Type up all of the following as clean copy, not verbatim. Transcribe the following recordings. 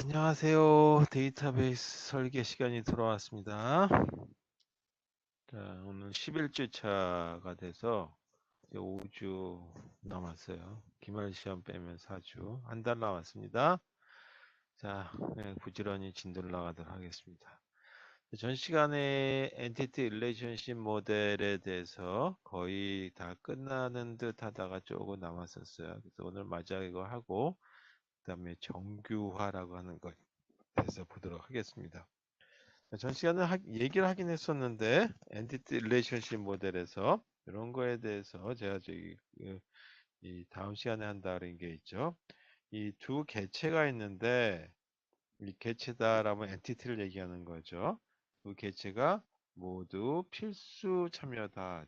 안녕하세요. 데이터베이스 설계 시간이 돌아왔습니다. 자, 오늘 11주 차가 돼서 이제 5주 남았어요. 기말 시험 빼면 4주, 한 달 남았습니다. 자, 부지런히 진도를 나가도록 하겠습니다. 전 시간에 엔티티 릴레이션십 모델에 대해서 거의 다 끝나는 듯 하다가 조금 남았었어요. 그래서 오늘 마지막 이거 하고 그다음에 정규화라고 하는 거에 대해서 보도록 하겠습니다. 전 시간에 얘기를 하긴 했었는데 엔티티 릴레이션십 모델에서 이런 거에 대해서 제가 이 다음 시간에 한다는 게 있죠. 이 두 개체가 있는데 이 개체다라면 엔티티를 얘기하는 거죠. 두 개체가 모두 필수 참여다.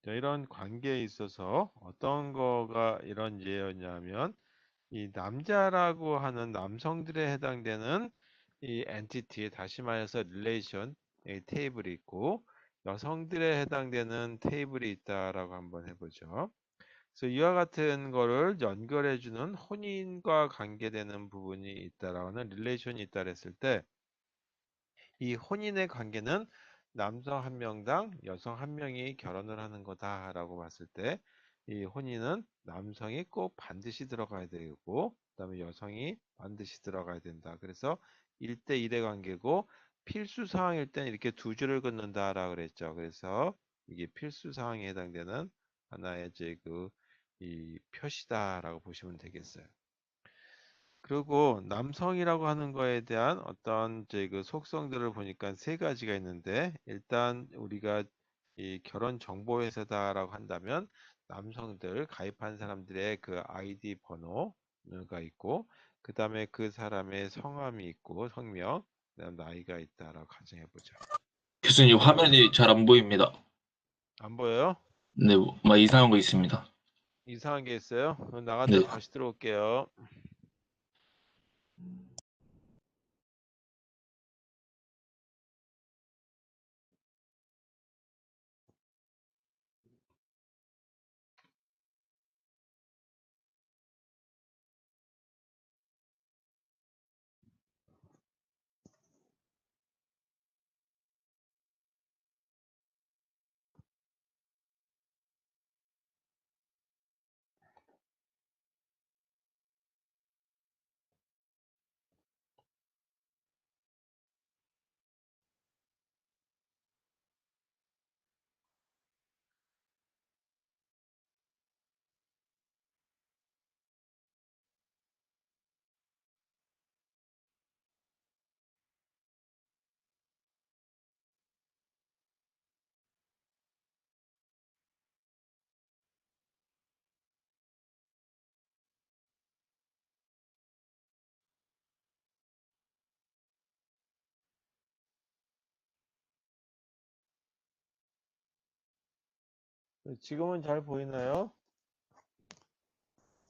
자, 이런 관계에 있어서 어떤 거가 이런 예였냐면 이 남자라고 하는 남성들에 해당되는 이 엔티티에 다시 말해서 릴레이션 테이블이 있고 여성들에 해당되는 테이블이 있다라고 한번 해보죠. 그래서 이와 같은 거를 연결해주는 혼인과 관계되는 부분이 있다라는 릴레이션이 있다 그랬을 때 이 혼인의 관계는 남성 한 명당 여성 한 명이 결혼을 하는 거다라고 봤을 때 이 혼인은 남성이 꼭 반드시 들어가야 되고 그다음에 여성이 반드시 들어가야 된다. 그래서 1대1의 관계고 필수 상황일 땐 이렇게 두 줄을 긋는다라고 그랬죠. 그래서 이게 필수 상황에 해당되는 하나의 이제 이 표시다라고 보시면 되겠어요. 그리고 남성이라고 하는 거에 대한 어떤 이제 그 속성들을 보니까 세 가지가 있는데 일단 우리가 이 결혼 정보 회사다라고 한다면 남성들 가입한 사람들의 그 아이디 번호가 있고 그 다음에 그 사람의 성함이 있고 성명 그다음 나이가 있다라고 가정해 보죠. 교수님, 화면이 잘 안 보입니다. 안 보여요? 네, 막 이상한 거 있습니다. 이상한 게 있어요? 그럼 네. 나갔다 다시 들어올게요. 지금은 잘 보이나요?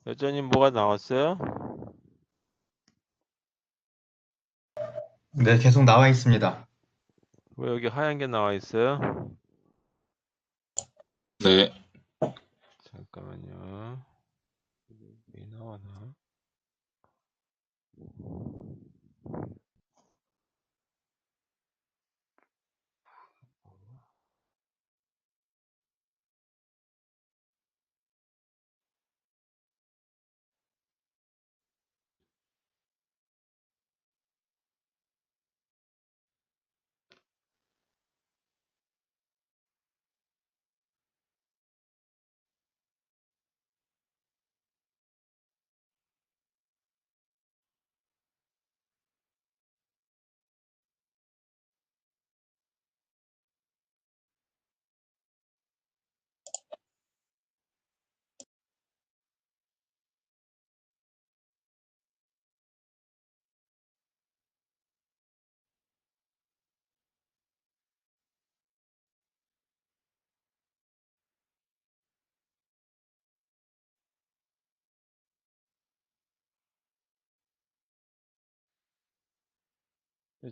여전히 뭐가 나왔어요? 네, 계속 나와 있습니다. 왜 여기 하얀 게 나와 있어요? 네. 잠깐만요. 왜 나와나?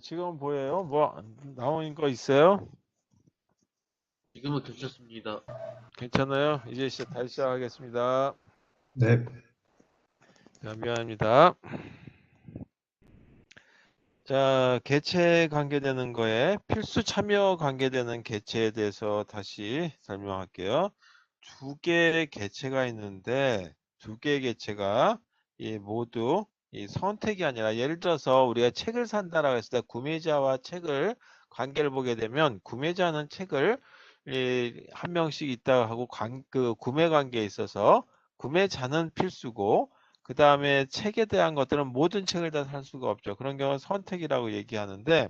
지금 보여요? 뭐 나오는 거 있어요? 지금은 괜찮습니다. 괜찮아요? 이제 다시 시작하겠습니다. 네, 자, 미안합니다. 자, 개체에 관계되는 거에 필수 참여 관계되는 개체에 대해서 다시 설명할게요. 두 개의 개체가 있는데 두 개의 개체가 모두 이 선택이 아니라 예를 들어서 우리가 책을 산다라고 했을 때 구매자와 책을 관계를 보게 되면 구매자는 책을 한 명씩 있다고 하고 그 구매 관계에 있어서 구매자는 필수고 그 다음에 책에 대한 것들은 모든 책을 다 살 수가 없죠. 그런 경우는 선택이라고 얘기하는데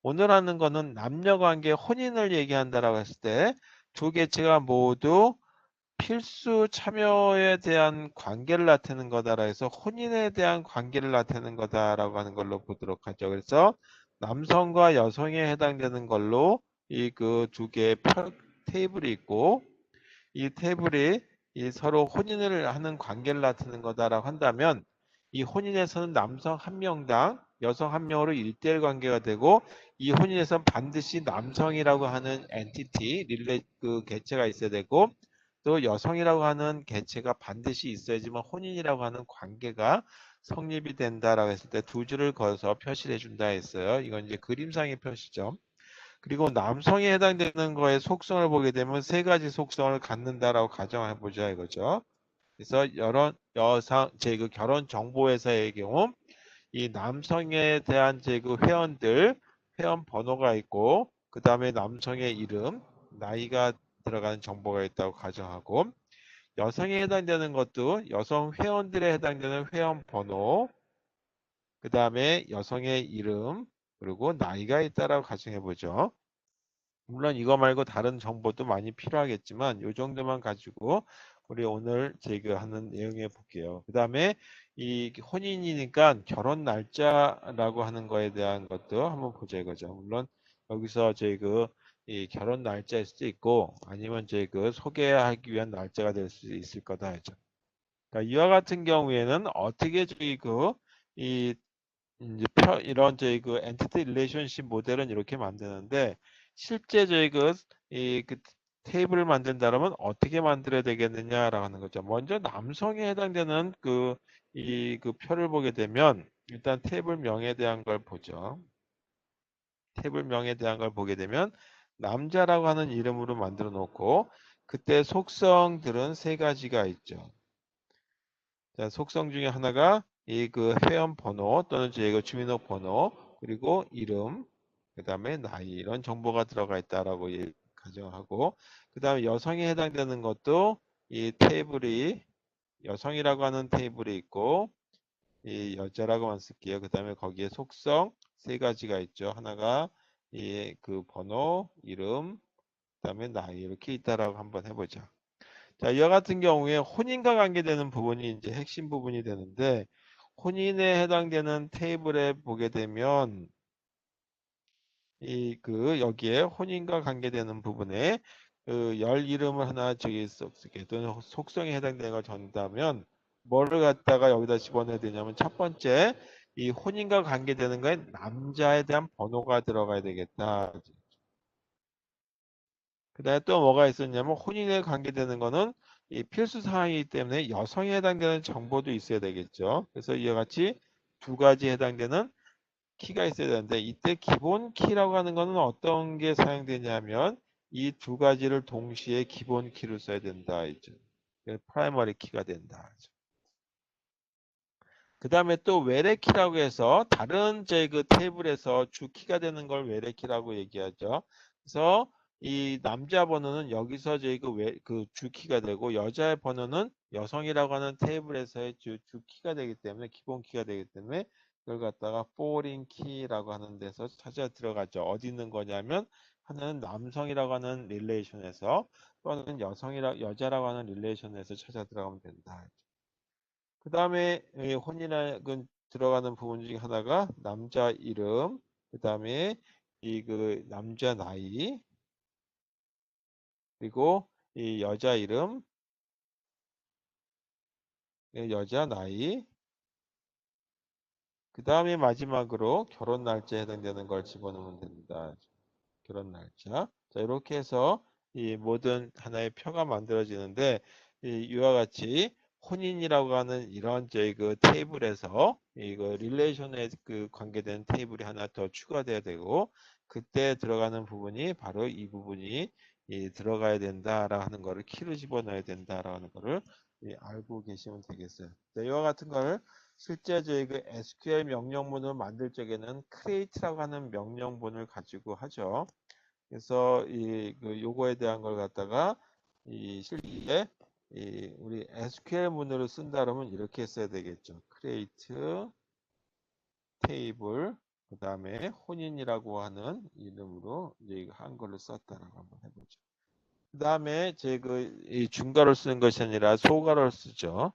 오늘 하는 거는 남녀관계 혼인을 얘기한다라고 했을 때 두 개체가 모두 필수 참여에 대한 관계를 나타내는 거다라 해서 혼인에 대한 관계를 나타내는 거다라고 하는 걸로 보도록 하죠. 그래서 남성과 여성에 해당되는 걸로 이 그 두 개의 테이블이 있고 이 테이블이 이 서로 혼인을 하는 관계를 나타내는 거다라고 한다면 이 혼인에서는 남성 한 명당 여성 한 명으로 1대1 관계가 되고 이 혼인에서는 반드시 남성이라고 하는 엔티티, 그 개체가 있어야 되고 또 여성이라고 하는 개체가 반드시 있어야지만 혼인이라고 하는 관계가 성립이 된다라고 했을 때 두 줄을 그어서 표시를 해준다 했어요. 이건 이제 그림상의 표시죠. 그리고 남성에 해당되는 거의 속성을 보게 되면 세 가지 속성을 갖는다라고 가정해 보자 이거죠. 그래서 여러 여성 제 그 결혼 정보회사의 경우 이 남성에 대한 제 그 회원 번호가 있고 그 다음에 남성의 이름, 나이가 들어가는 정보가 있다고 가정하고 여성에 해당되는 것도 여성 회원들에 해당되는 회원 번호, 그 다음에 여성의 이름 그리고 나이가 있다라고 가정해 보죠. 물론 이거 말고 다른 정보도 많이 필요하겠지만 이 정도만 가지고 우리 오늘 하는 내용해 볼게요. 그 다음에 이 혼인이니까 결혼 날짜라고 하는 거에 대한 것도 한번 보자 이거죠. 물론 여기서 이 결혼 날짜일 수도 있고 아니면 소개하기 위한 날짜가 될 수 있을 거다 하죠. 그러니까 이와 같은 경우에는 어떻게 이 이제 이런 엔티티 릴레이션십 모델은 이렇게 만드는데 실제 그 테이블을 만든다면 어떻게 만들어야 되겠느냐라고 하는 거죠. 먼저 남성에 해당되는 그 표를 보게 되면 일단 테이블명에 대한 걸 보죠. 테이블명에 대한 걸 보게 되면 남자라고 하는 이름으로 만들어 놓고 그때 속성들은 세 가지가 있죠. 자, 속성 중에 하나가 이 그 회원 번호 또는 그 주민등록 번호 그리고 이름 그 다음에 나이 이런 정보가 들어가 있다라고 가정하고 그 다음에 여성에 해당되는 것도 이 테이블이 여성이라고 하는 테이블이 있고 이 여자라고만 쓸게요. 그 다음에 거기에 속성 세 가지가 있죠. 하나가 이 그 번호 이름 그 다음에 나이 이렇게 있다라고 한번 해보자. 자, 이와 같은 경우에 혼인과 관계되는 부분이 이제 핵심 부분이 되는데 혼인에 해당되는 테이블에 보게 되면 여기에 혼인과 관계되는 부분에 그 열 이름을 하나 쓰게 또는 속성에 해당되는 걸 전다면 뭐를 갖다가 여기다 집어넣어야 되냐면 첫 번째 이 혼인과 관계되는 거에 남자에 대한 번호가 들어가야 되겠다. 그다음에 또 뭐가 있었냐면 혼인에 관계되는 거는 이 필수 사항이기 때문에 여성에 해당되는 정보도 있어야 되겠죠. 그래서 이와 같이 두 가지 해당되는 키가 있어야 되는데 이때 기본 키라고 하는 거는 어떤 게 사용되냐면 이 두 가지를 동시에 기본 키를 써야 된다 있죠. 프라이머리 키가 된다. 그 다음에 또 외래키라고 해서 다른 그 테이블에서 주키가 되는 걸 외래키라고 얘기하죠. 그래서 이 남자 번호는 여기서 그 주키가 되고 여자의 번호는 여성이라고 하는 테이블에서의 주키가 되기 때문에 기본 키가 되기 때문에 그걸 갖다가 포린 키라고 하는 데서 찾아 들어가죠. 어디 있는 거냐면 하나는 남성이라고 하는 릴레이션에서 또는 여자라고 하는 릴레이션에서 찾아 들어가면 된다. 그 다음에 혼인학은 들어가는 부분 중에 하나가 남자 이름, 그 다음에 이 그 남자 나이, 그리고 이 여자 이름, 여자 나이, 그 다음에 마지막으로 결혼 날짜에 해당되는 걸 집어넣으면 됩니다. 결혼 날짜. 자, 이렇게 해서 이 모든 하나의 표가 만들어지는데 이와 같이 혼인이라고 하는 이런 저희 그 테이블에서 이거 릴레이션에 그 관계된 테이블이 하나 더 추가돼야 되고 그때 들어가는 부분이 바로 이 부분이 들어가야 된다라고 하는 거를 키로 집어넣어야 된다라고 하는 거를 알고 계시면 되겠어요. 네, 이와 같은 거를 실제 저희 그 SQL 명령문을 만들 적에는 create라고 하는 명령문을 가지고 하죠. 그래서 요거에 대한 걸 갖다가 실제 우리 SQL 문으로 쓴다 그러면 이렇게 써야 되겠죠. create 테이블 그 다음에 혼인이라고 하는 이름으로 이제 이거 한글로 썼다라고 한번 해보죠. 그 다음에 이 중괄호를 쓰는 것이 아니라 소괄호를 쓰죠.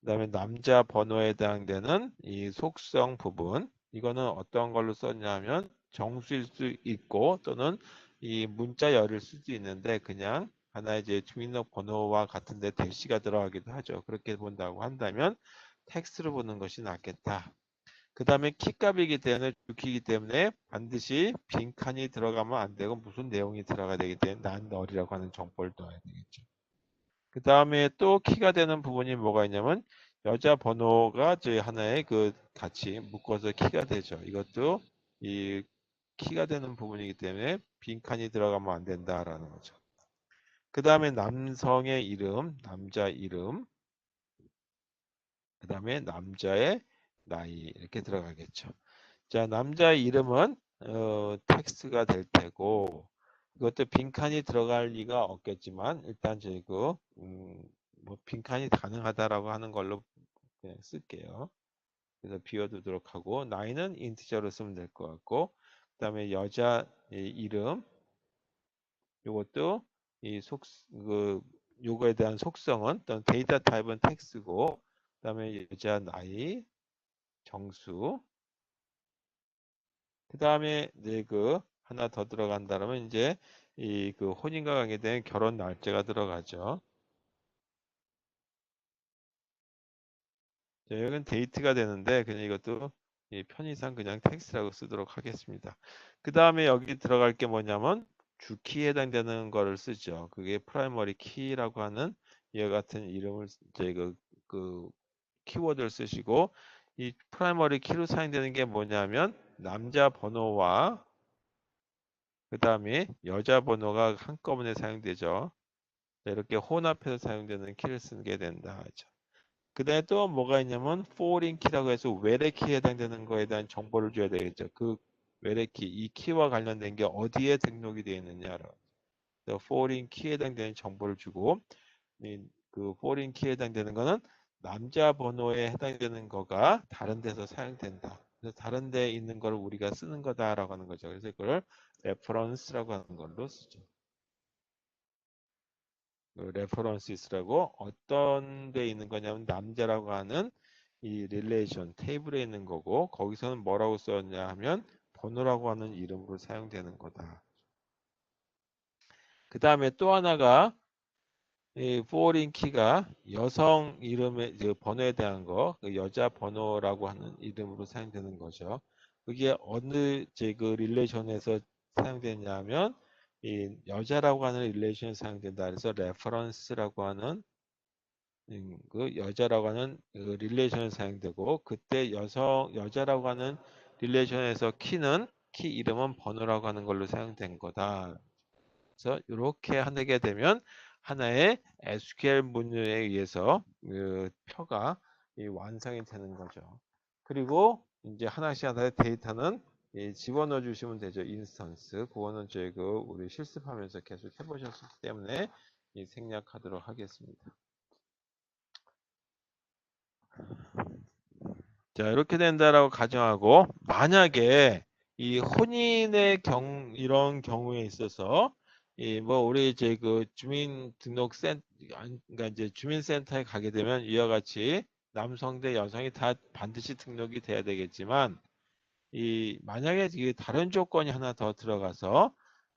그 다음에 남자 번호에 해당되는 이 속성 부분 이거는 어떤 걸로 썼냐면 정수일 수 있고 또는 이 문자열일 수도 있는데 그냥 하나의 이제 주민등록번호와 같은데 대시가 들어가기도 하죠. 그렇게 본다고 한다면 텍스트로 보는 것이 낫겠다. 그 다음에 키값이기 때문에 주키이기 때문에 반드시 빈칸이 들어가면 안 되고 무슨 내용이 들어가야 되기 때문에 난널이라고 하는 정보를 넣어야 되겠죠. 그 다음에 또 키가 되는 부분이 뭐가 있냐면 여자 번호가 저희 하나의 그 같이 묶어서 키가 되죠. 이것도 이 키가 되는 부분이기 때문에 빈칸이 들어가면 안 된다라는 거죠. 그 다음에 남성의 이름, 남자 이름, 그 다음에 남자의 나이 이렇게 들어가겠죠. 자, 남자 이름은 텍스트가 될 테고 이것도 빈칸이 들어갈 리가 없겠지만 일단 저희 뭐 빈칸이 가능하다라고 하는 걸로 그냥 쓸게요. 그래서 비워두도록 하고 나이는 인티저로 쓰면 될 것 같고 그다음에 여자 이름 요것도 요거에 대한 속성은 또는 데이터 타입은 텍스트고 그다음에 여자 나이 정수 그 다음에 이제 하나 더 들어간다면 이제 혼인과 관계된 결혼 날짜가 들어가죠. 자, 여기는 데이트가 되는데 그냥 이것도 편의상 그냥 텍스트라고 쓰도록 하겠습니다. 그 다음에 여기 들어갈 게 뭐냐면 주키에 해당되는 거를 쓰죠. 그게 프라이머리 키라고 하는 이와 같은 이름을 이제 그 키워드를 쓰시고 이 프라이머리 키로 사용되는 게 뭐냐면 남자 번호와 그 다음에 여자 번호가 한꺼번에 사용되죠. 자, 이렇게 혼합해서 사용되는 키를 쓰게 된다 하죠. 그 다음에 또 뭐가 있냐면 foreign 키라고 해서 외래 키에 해당되는 거에 대한 정보를 줘야 되겠죠. 그 외래 키, 이 키와 관련된 게 어디에 등록이 되어 있느냐로. foreign 키에 해당되는 정보를 주고 그 foreign 키에 해당되는 거는 남자 번호에 해당되는 거가 다른 데서 사용된다. 그래서 다른 데에 있는 걸 우리가 쓰는 거다라고 하는 거죠. 그래서 이걸 레퍼런스라고 하는 걸로 쓰죠. 레퍼런스라고 어떤 데 있는 거냐면 남자라고 하는 이 릴레이션 테이블에 있는 거고 거기서는 뭐라고 썼냐 하면 번호라고 하는 이름으로 사용되는 거다. 그 다음에 또 하나가 이 foreign 키가 여성 이름의 그 번호에 대한 거, 그 여자 번호라고 하는 이름으로 사용되는 거죠. 그게 어느 그 릴레이션에서 사용되냐면 이 여자라고 하는 릴레이션에 사용된다. 그래서 레퍼런스라고 하는 그 여자라고 하는 그 릴레이션에 사용되고 그때 여자라고 하는 릴레이션에서 키 이름은 번호라고 하는 걸로 사용된 거다. 그래서 이렇게 하게 되면 하나의 SQL 문에 의해서 그 표가 완성이 되는 거죠. 그리고 이제 하나씩 하나의 데이터는 집어넣어 주시면 되죠. 인스턴스. 그거는 저희 우리 실습하면서 계속 해보셨기 때문에 생략하도록 하겠습니다. 자, 이렇게 된다라고 가정하고 만약에 이 혼인의 이런 경우에 있어서 뭐 우리 이제 그러니까 이제 주민센터에 가게 되면 이와 같이 남성 대 여성이 다 반드시 등록이 돼야 되겠지만 만약에 이게 다른 조건이 하나 더 들어가서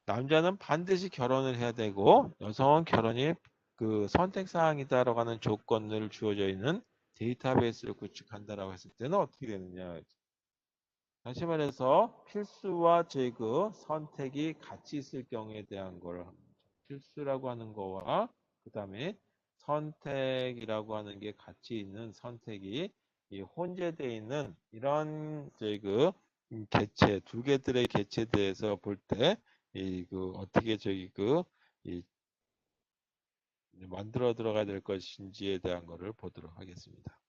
남자는 반드시 결혼을 해야 되고 여성은 결혼이 그 선택 사항이다라고 하는 조건을 주어져 있는 데이터베이스를 구축한다라고 했을 때는 어떻게 되느냐. 다시 말해서 필수와 제그 선택이 같이 있을 경우에 대한 걸 필수라고 하는 거와 그 다음에 선택이라고 하는 게 같이 있는 선택이 이 혼재되어 있는 이런 그 개체 두 개들의 개체에 대해서 볼 때 이 그 어떻게 이 만들어 들어가야 될 것인지에 대한 거를 보도록 하겠습니다.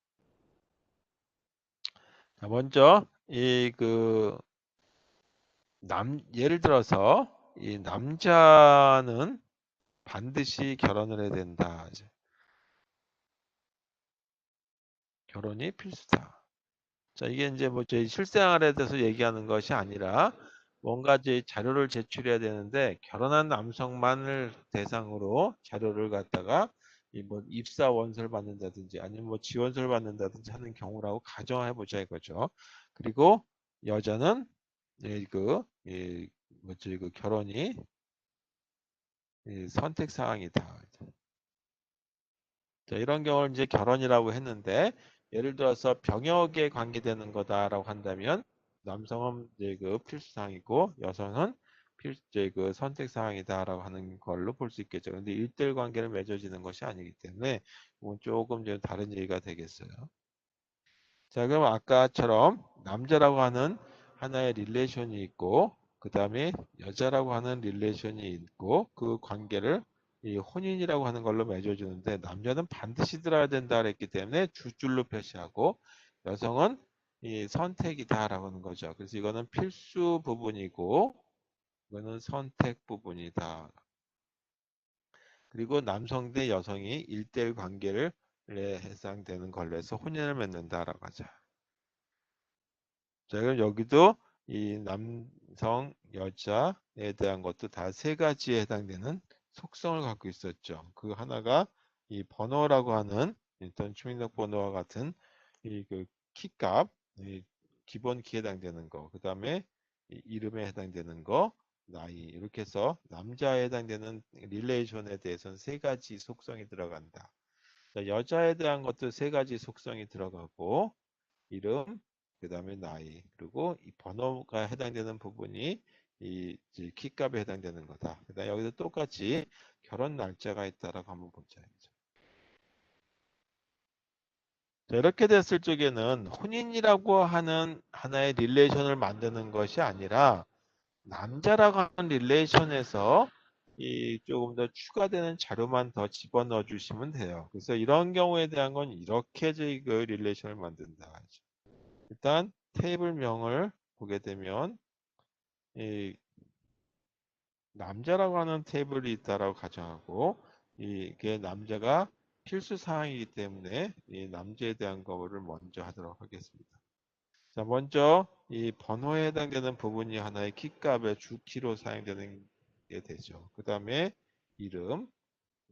자, 먼저 예를 들어서 이 남자는 반드시 결혼을 해야 된다. 결혼이 필수다. 자, 이게 이제 뭐 저희 실생활에 대해서 얘기하는 것이 아니라 뭔가 이제 자료를 제출해야 되는데 결혼한 남성만을 대상으로 자료를 갖다가 이 뭐 입사 원서를 받는다든지 아니면 뭐 지원서를 받는다든지 하는 경우라고 가정해 보자 이거죠. 그리고 여자는 뭐지 그 결혼이 선택 사항이다. 자, 이런 경우를 이제 결혼이라고 했는데 예를 들어서 병역에 관계되는 거다라고 한다면 남성은 이제 그 필수 사항이고 여성은 이제 그 선택 사항이다라고 하는 걸로 볼 수 있겠죠. 근데 일대일 관계를 맺어지는 것이 아니기 때문에 이건 조금 좀 다른 얘기가 되겠어요. 자, 그럼 아까처럼 남자라고 하는 하나의 릴레이션이 있고, 그 다음에 여자라고 하는 릴레이션이 있고, 그 관계를 이 혼인이라고 하는 걸로 맺어주는데, 남자는 반드시 들어야 된다 그랬기 때문에 주 줄로 표시하고, 여성은 이 선택이다라고 하는 거죠. 그래서 이거는 필수 부분이고, 이거는 선택 부분이다. 그리고 남성 대 여성이 일대일 관계를 해당되는 걸로 해서 혼인을 맺는다라고 하죠. 자, 그럼 여기도 이 남성, 여자에 대한 것도 다 세 가지에 해당되는 속성을 갖고 있었죠. 그 하나가 이 번호라고 하는 일단 주민등록번호와 같은 이 그 키값, 이 기본 키에 해당되는 거, 그 다음에 이름에 해당되는 거, 나이 이렇게 해서 남자에 해당되는 릴레이션에 대해서는 세 가지 속성이 들어간다. 자, 여자에 대한 것도 세 가지 속성이 들어가고 이름, 그 다음에 나이, 그리고 이 번호가 해당되는 부분이 이 이제 키값에 해당되는 거다. 그다음 여기서 똑같이 결혼 날짜가 있다라고 한번 보자. 자, 이렇게 됐을 적에는 혼인이라고 하는 하나의 릴레이션을 만드는 것이 아니라 남자라고 하는 릴레이션에서 이 조금 더 추가되는 자료만 더 집어넣어 주시면 돼요. 그래서 이런 경우에 대한 건 이렇게 그 릴레이션을 만든다. 일단 테이블명을 보게 되면 이 남자라고 하는 테이블이 있다라고 가정하고 이게 남자가 필수 사항이기 때문에 이 남자에 대한 거를 먼저 하도록 하겠습니다. 자, 먼저 이 번호에 해당되는 부분이 하나의 키값의 주키로 사용되는 게 되죠. 그 다음에 이름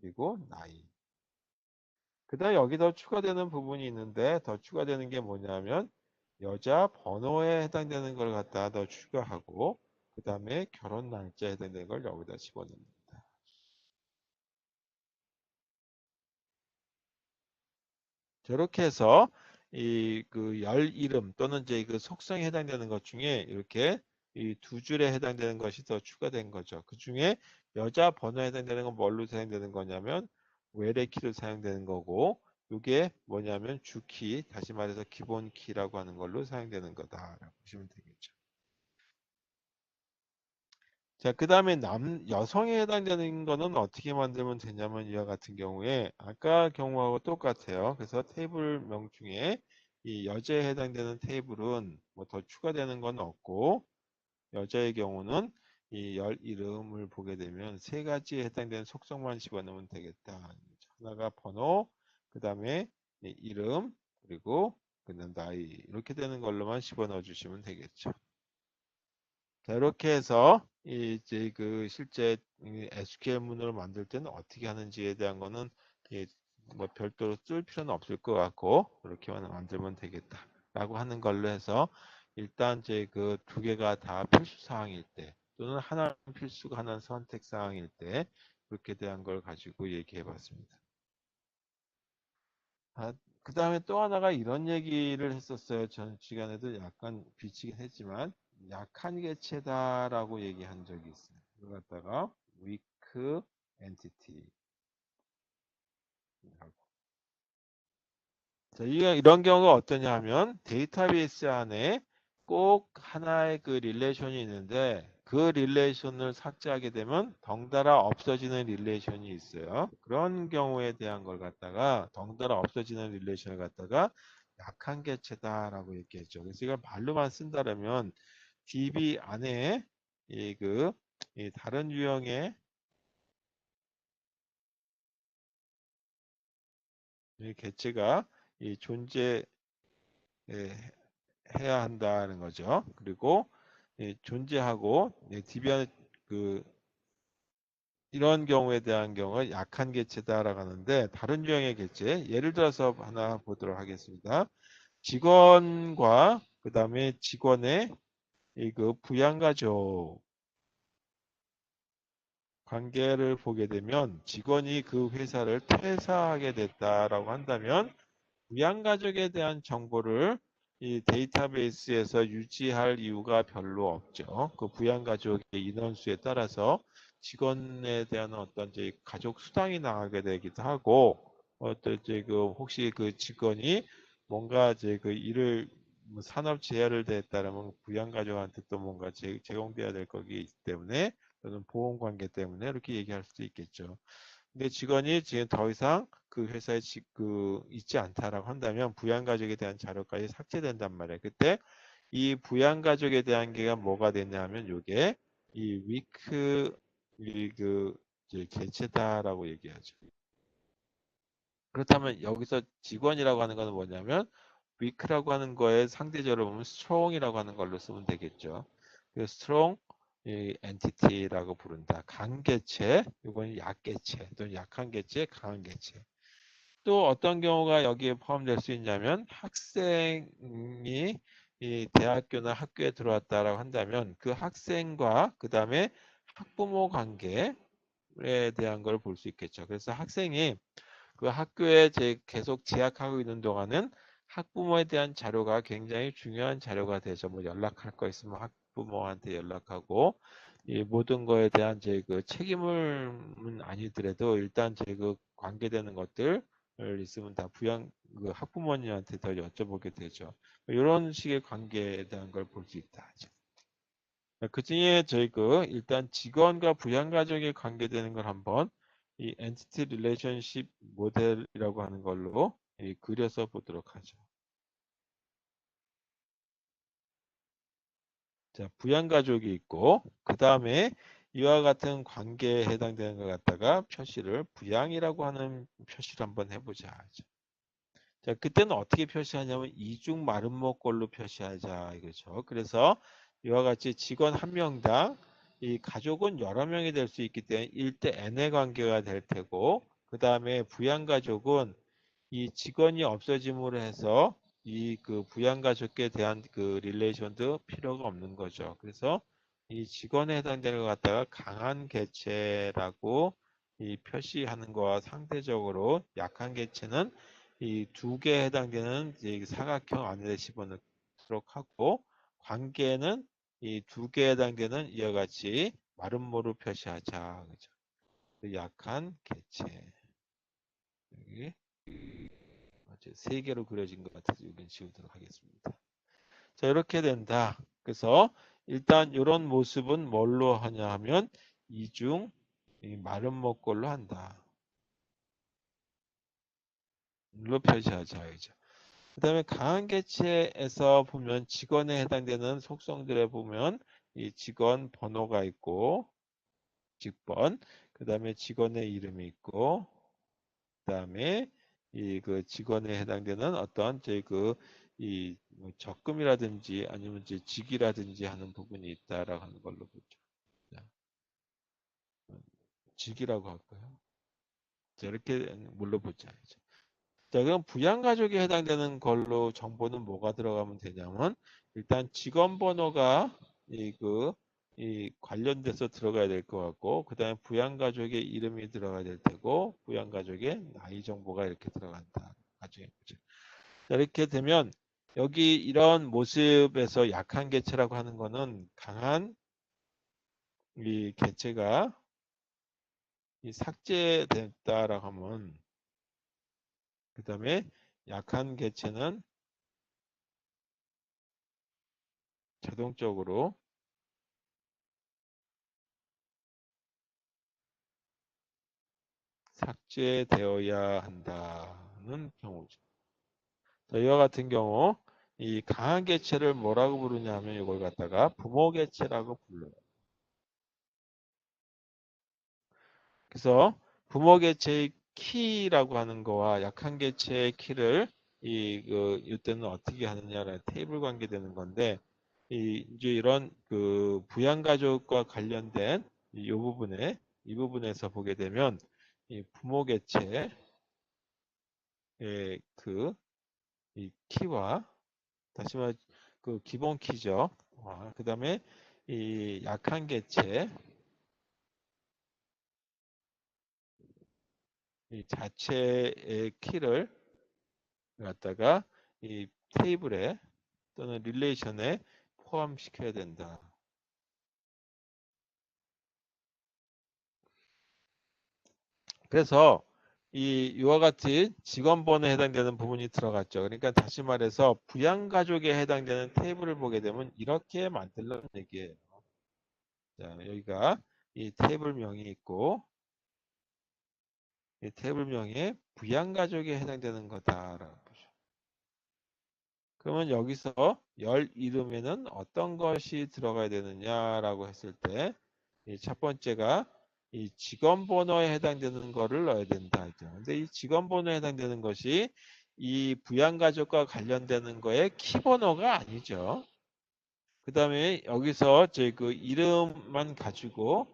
그리고 나이. 그 다음에 여기 더 추가되는 부분이 있는데 더 추가되는 게 뭐냐면 여자 번호에 해당되는 걸 갖다 더 추가하고 그 다음에 결혼 날짜에 해당되는 걸 여기다 집어넣습니다. 저렇게 해서 이 그 열 이름 또는 이제 그 속성에 해당되는 것 중에 이렇게 이 두 줄에 해당되는 것이 더 추가된 거죠. 그 중에 여자 번호에 해당되는 건 뭘로 사용되는 거냐면 외래 키로 사용되는 거고 이게 뭐냐면 주키 다시 말해서 기본 키라고 하는 걸로 사용되는 거다라고 보시면 되겠죠. 자, 그 다음에 여성에 해당되는 거는 어떻게 만들면 되냐면 이와 같은 경우에 아까 경우하고 똑같아요. 그래서 테이블명 중에 이 여자에 해당되는 테이블은 뭐 더 추가되는 건 없고 여자의 경우는 이 열 이름을 보게 되면 세 가지에 해당되는 속성만 집어넣으면 되겠다. 하나가 번호, 그 다음에 이름, 그리고 그다음 나이 이렇게 되는 걸로만 집어넣어 주시면 되겠죠. 자, 이렇게 해서 이제 그 실제 SQL 문을 만들 때는 어떻게 하는지에 대한 거는 뭐 별도로 쓸 필요는 없을 것 같고 이렇게만 만들면 되겠다라고 하는 걸로 해서 일단 이제 그 두 개가 다 필수 사항일 때 또는 하나는 필수가 하나는 선택 사항일 때 그렇게 대한 걸 가지고 얘기해 봤습니다. 아, 그 다음에 또 하나가 이런 얘기를 했었어요. 전 시간에도 약간 비치긴 했지만 약한 개체다라고 얘기한 적이 있어요. 그걸 갖다가 weak entity. 자, 이런 경우가 어떠냐 하면 데이터베이스 안에 꼭 하나의 그 릴레이션이 있는데 그 릴레이션을 삭제하게 되면 덩달아 없어지는 릴레이션이 있어요. 그런 경우에 대한 걸 갖다가 덩달아 없어지는 릴레이션을 갖다가 약한 개체다라고 얘기했죠. 그래서 이걸 말로만 쓴다면 DB 안에 이 다른 유형의 이 개체가 존재해야 한다는 거죠. 그리고 존재하고 DB 그 이런 경우에 대한 경우 약한 개체다라고 하는데 다른 유형의 개체 예를 들어서 하나 보도록 하겠습니다. 직원과 그 다음에 직원의 그 부양가족 관계를 보게 되면 직원이 그 회사를 퇴사하게 됐다라고 한다면 부양가족에 대한 정보를 이 데이터베이스에서 유지할 이유가 별로 없죠. 그 부양가족의 인원수에 따라서 직원에 대한 어떤 이제 가족 수당이 나가게 되기도 하고, 어떤 이제 그 혹시 그 직원이 뭔가 이제 그 일을 뭐 산업 재해를 됐다라면 부양가족한테 또 뭔가 제공돼야 될 거기 때문에 또는 보험 관계 때문에 이렇게 얘기할 수도 있겠죠. 근데 직원이 지금 더 이상 그 회사에 있지 않다라고 한다면 부양가족에 대한 자료까지 삭제된단 말이에요. 그때 이 부양가족에 대한 게가 뭐가 되냐면 요게 이 위크 그 이제 개체다라고 얘기하죠. 그렇다면 여기서 직원이라고 하는 것은 뭐냐면 위크라고 하는 거에 상대적으로 보면 스트롱이라고 하는 걸로 쓰면 되겠죠. 그 스트롱 이 엔티티라고 부른다. 강개체, 이건 약개체, 또는 약한 개체, 강한 개체. 또 어떤 경우가 여기에 포함될 수 있냐면 학생이 이 대학교나 학교에 들어왔다라고 한다면 그 학생과 그 다음에 학부모 관계에 대한 걸 볼 수 있겠죠. 그래서 학생이 그 학교에 계속 재학하고 있는 동안은 학부모에 대한 자료가 굉장히 중요한 자료가 돼서 뭐 연락할 거 있으면 학부모한테 연락하고 이 모든 거에 대한 그 책임은 아니더라도 일단 그 관계되는 것들 있으면 다 그 학부모님한테 더 여쭤보게 되죠. 이런 식의 관계에 대한 걸 볼 수 있다. 그 중에 일단 직원과 부양가족에 관계되는 걸 한번 이 엔티티 릴레이션십 모델이라고 하는 걸로 그려서 보도록 하죠. 자, 부양가족이 있고 그 다음에 이와 같은 관계에 해당되는 것 갖다가 표시를 부양이라고 하는 표시를 한번 해보자. 자, 그때는 어떻게 표시하냐면 이중 마름모꼴로 표시하자 이거죠. 그래서 이와 같이 직원 한 명당 이 가족은 여러 명이 될 수 있기 때문에 1대 n의 관계가 될 테고 그 다음에 부양가족은 이 직원이 없어짐으로 해서 이 그 부양가족에 대한 그 릴레이션도 필요가 없는 거죠. 그래서 이 직원에 해당되는 것 갖다가 강한 개체라고 이 표시하는 거와 상대적으로 약한 개체는 이 두 개에 해당되는 이제 사각형 안에 집어넣도록 하고 관계는 이 두 개에 해당되는 이와 같이 마름모로 표시하자. 그죠? 그 약한 개체. 여기 세 개로 그려진 것 같아서 여기 지우도록 하겠습니다. 자, 이렇게 된다. 그래서 일단 이런 모습은 뭘로 하냐 하면 이중 마름모꼴로 한다. 로 표시하자. 그죠? 그 다음에 강한 개체에서 보면 직원에 해당되는 속성들에 보면 이 직원 번호가 있고 직번 그 다음에 직원의 이름이 있고 그 다음에 이 그 직원에 해당되는 어떤 뭐 적금이라든지 아니면 이제 직이라든지 하는 부분이 있다라고 하는 걸로 보죠. 자, 직이라고 할까요? 자, 이렇게 물어보자. 자, 그럼 부양가족에 해당되는 걸로 정보는 뭐가 들어가면 되냐면 일단 직원 번호가 이 관련돼서 들어가야 될 것 같고 그 다음에 부양가족의 이름이 들어가야 될 테고 부양가족의 나이 정보가 이렇게 들어간다. 나중에 보죠. 자, 이렇게 되면 여기 이런 모습에서 약한 개체라고 하는 거는 강한 이 개체가 이 삭제됐다라고 하면 그 다음에 약한 개체는 자동적으로 삭제되어야 한다는 경우죠. 자, 이와 같은 경우 이 강한 개체를 뭐라고 부르냐면 이걸 갖다가 부모 개체라고 불러요. 그래서 부모 개체의 키라고 하는 거와 약한 개체의 키를 이때는 어떻게 하느냐라는 테이블 관계되는 건데 이제 이런 그 부양가족과 관련된 이 부분에서 보게 되면 이 부모 개체의 그 이 키와 다시 말해 그 기본 키죠. 그 다음에 이 약한 개체 이 자체의 키를 갖다가 이 테이블에 또는 릴레이션에 포함시켜야 된다. 그래서 이와 같이 직원번호에 해당되는 부분이 들어갔죠. 그러니까 다시 말해서 부양가족에 해당되는 테이블을 보게 되면 이렇게 만들라는 얘기예요. 자, 여기가 이 테이블명이 있고 이 테이블명이 부양가족에 해당되는 거다라고 보죠. 그러면 여기서 열 이름에는 어떤 것이 들어가야 되느냐라고 했을 때 첫 번째가 이 직원 번호에 해당되는 거를 넣어야 된다. 근데 이 직원 번호에 해당되는 것이 이 부양가족과 관련되는 거의 키 번호가 아니죠. 그 다음에 여기서 제 그 이름만 가지고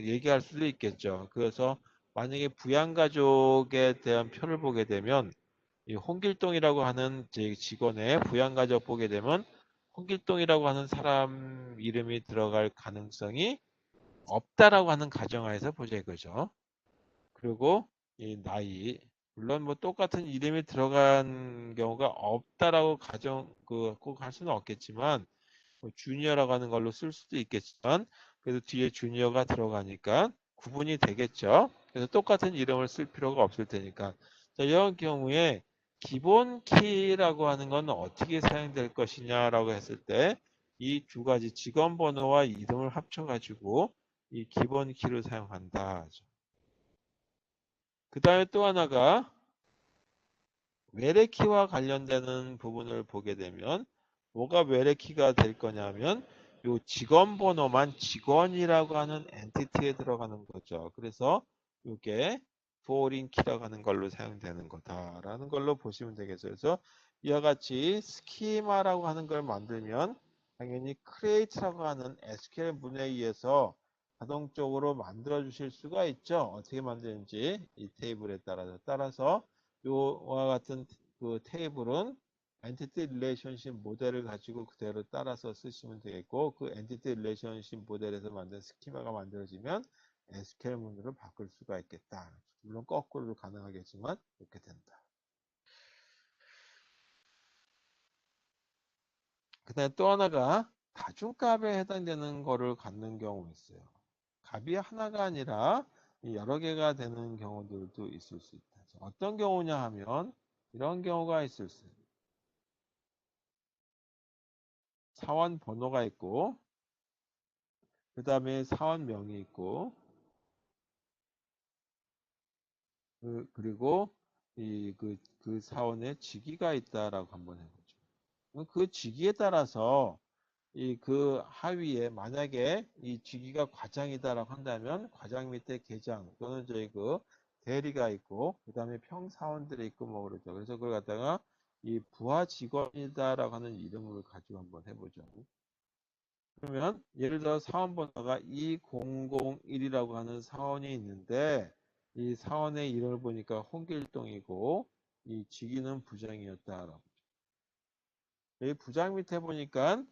얘기할 수도 있겠죠. 그래서 만약에 부양가족에 대한 표를 보게 되면 이 홍길동이라고 하는 제 직원의 부양가족 보게 되면 홍길동이라고 하는 사람 이름이 들어갈 가능성이 없다라고 하는 가정하에서 보자 이거죠. 그리고 이 나이 물론 뭐 똑같은 이름이 들어간 경우가 없다라고 가정 꼭 할 수는 없겠지만 뭐 주니어라고 하는 걸로 쓸 수도 있겠지만 그래도 뒤에 주니어가 들어가니까 구분이 되겠죠. 그래서 똑같은 이름을 쓸 필요가 없을 테니까. 자, 이런 경우에 기본 키라고 하는 건 어떻게 사용될 것이냐라고 했을 때 이 두 가지 직원 번호와 이름을 합쳐가지고 이 기본 키를 사용한다. 그 다음에 또 하나가 외래키와 관련되는 부분을 보게 되면 뭐가 외래키가 될 거냐면 요 직원 번호만 직원이라고 하는 엔티티에 들어가는 거죠. 그래서 이게 foreign 키라고 하는 걸로 사용되는 거다라는 걸로 보시면 되겠어요. 그래서 이와 같이 스키마라고 하는 걸 만들면 당연히 create라고 하는 SQL 문에 의해서 자동적으로 만들어 주실 수가 있죠. 어떻게 만드는지 이 테이블에 따라서 요와 같은 그 테이블은 엔티티 릴레이션십 모델을 가지고 그대로 따라서 쓰시면 되겠고 그 엔티티 릴레이션십 모델에서 만든 스키마가 만들어지면 SQL문으로 바꿀 수가 있겠다. 물론 거꾸로도 가능하겠지만 이렇게 된다. 그 다음에 또 하나가 다중값에 해당되는 거를 갖는 경우 있어요. 값이 하나가 아니라 여러 개가 되는 경우들도 있을 수 있다. 어떤 경우냐 하면 이런 경우가 있을 수 있어요. 사원 번호가 있고 그 다음에 사원명이 있고 그리고 그 사원의 직위가 있다라고 한번 해보죠. 그 직위에 따라서 이 그 하위에 만약에 이 직위가 과장이다라고 한다면 과장 밑에 계장 또는 저희 그 대리가 있고 그 다음에 평사원들이 있고 뭐 그러죠. 그래서 그걸 갖다가 이 부하 직원이다라고 하는 이름을 가지고 한번 해보죠. 그러면 예를 들어 사원 번호가 2001이라고 하는 사원이 있는데 이 사원의 이름을 보니까 홍길동이고 이 직위는 부장이었다라고. 이 부장 밑에 보니까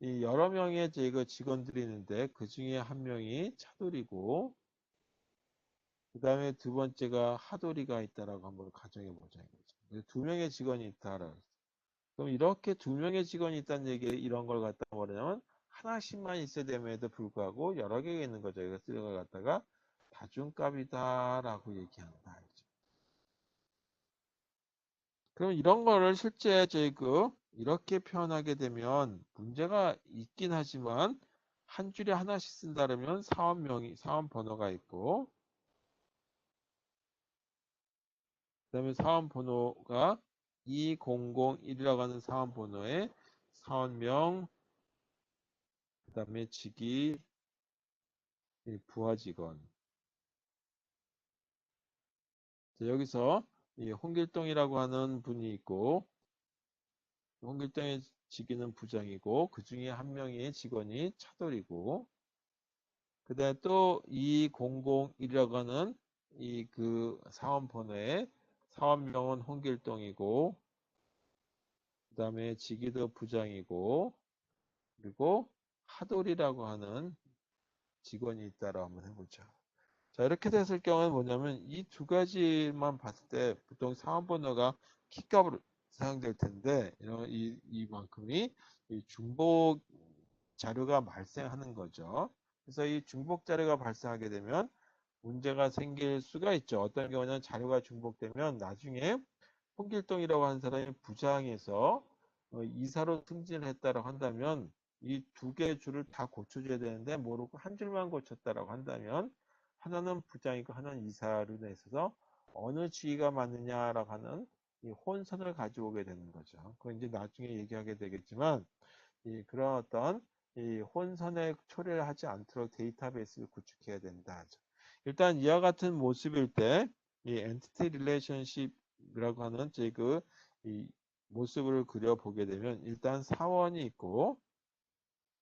이 여러 명의 그 직원들이 있는데 그 중에 한 명이 차돌이고 그 다음에 두 번째가 하돌이가 있다라고 한번 가정해 보자. 두 명의 직원이 있다라고. 그럼 이렇게 두 명의 직원이 있다는 얘기 이런 걸 갖다 뭐냐면 하나씩만 있어야 됨에도 불구하고 여러 개가 있는 거죠. 이것을 갖다가 다중값이다라고 얘기한다. 그럼 이런 거를 실제 이렇게 표현하게 되면 문제가 있긴 하지만 한 줄에 하나씩 쓴다면 사원 번호가 있고, 그다음에 사원 번호가 2001이라고 하는 사원 번호에 사원명, 그다음에 직위, 부하 직원. 자, 여기서 이 홍길동이라고 하는 분이 있고, 홍길동의 직위는 부장이고, 그 중에 한 명의 직원이 차돌이고, 그 다음에 또 2001이라고 하는 이 그 사원 번호에 사원명은 홍길동이고, 그 다음에 직위도 부장이고, 그리고 하돌이라고 하는 직원이 있다라고 한번 해보죠. 자, 이렇게 됐을 경우는 뭐냐면 이 두 가지만 봤을 때 보통 사원 번호가 키값으로 사용될 텐데, 이만큼이 이 중복 자료가 발생하는 거죠. 그래서 이 중복 자료가 발생하게 되면 문제가 생길 수가 있죠. 어떤 경우는 자료가 중복되면 나중에 홍길동이라고 하는 사람이 부장에서 이사로 승진을 했다고 한다면 이 두 개의 줄을 다 고쳐줘야 되는데 모르고 한 줄만 고쳤다라고 한다면 하나는 부장이고 하나는 이사로 돼 있어서 어느 지위가 맞느냐라고 하는 이 혼선을 가져오게 되는 거죠. 그건 이제 나중에 얘기하게 되겠지만 그런 어떤 이 혼선의 초래를 하지 않도록 데이터베이스를 구축해야 된다. 일단 이와 같은 모습일 때 이 엔티티 릴레이션십이라고 하는 이 모습을 그려보게 되면 일단 사원이 있고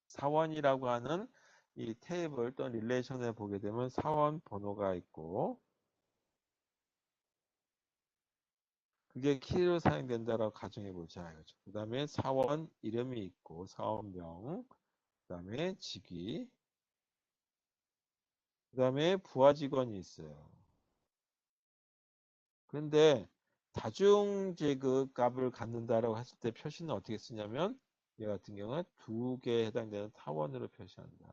사원이라고 하는 이 테이블 또는 릴레이션을 보게 되면 사원 번호가 있고 그게 키로 사용된다라고 가정해 보자. 그 다음에 사원 이름이 있고 사원명, 그 다음에 직위, 그 다음에 부하 직원이 있어요. 그런데 다중제그 값을 갖는다라고 했을 때 표시는 어떻게 쓰냐면 얘 같은 경우는 두 개에 해당되는 타원으로 표시한다.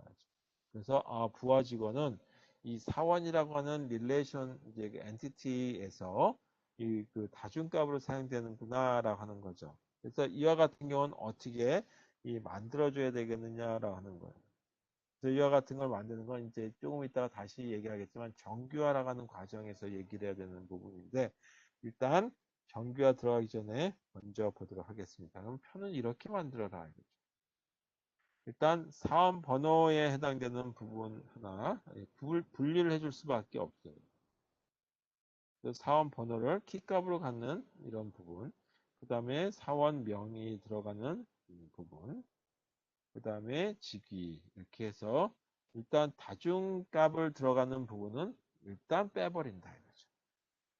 그래서 부하 직원은 이 사원이라고 하는 릴레이션 이제 엔티티에서 이 그 다중값으로 사용되는구나라고 하는 거죠. 그래서 이와 같은 경우는 어떻게 이 만들어줘야 되겠느냐라고 하는 거예요. 이와 같은 걸 만드는 건 이제 조금 이따가 다시 얘기하겠지만 정규화라고 는 과정에서 얘기를 해야 되는 부분인데 일단 정규화 들어가기 전에 먼저 보도록 하겠습니다. 그럼 표는 이렇게 만들어라. 일단 사원 번호에 해당되는 부분 하나 분리를 해줄 수밖에 없어요. 사원 번호를 키값으로 갖는 이런 부분, 그 다음에 사원명이 들어가는 부분, 그 다음에 직위 이렇게 해서 일단 다중값을 들어가는 부분은 일단 빼버린다 이거죠.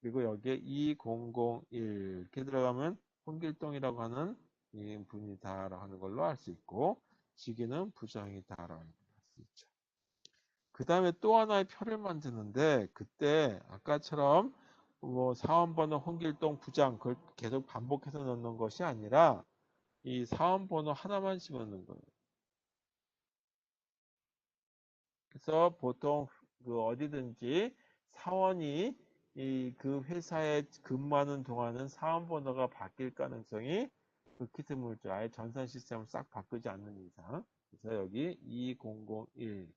그리고 여기에 2001 이렇게 들어가면 홍길동이라고 하는 이 분이다라고 하는 걸로 알 수 있고 직위는 부장이다라고 할 수 있죠. 그 다음에 또 하나의 표를 만드는데 그때 아까처럼 뭐 사원번호 홍길동 부장 그걸 계속 반복해서 넣는 것이 아니라 이 사원번호 하나만 집어넣는 거예요. 그래서 보통 그 어디든지 사원이 이 그 회사에 근무하는 동안은 사원 번호가 바뀔 가능성이 극히 드물죠. 아예 전산 시스템을 싹 바꾸지 않는 이상. 그래서 여기 2001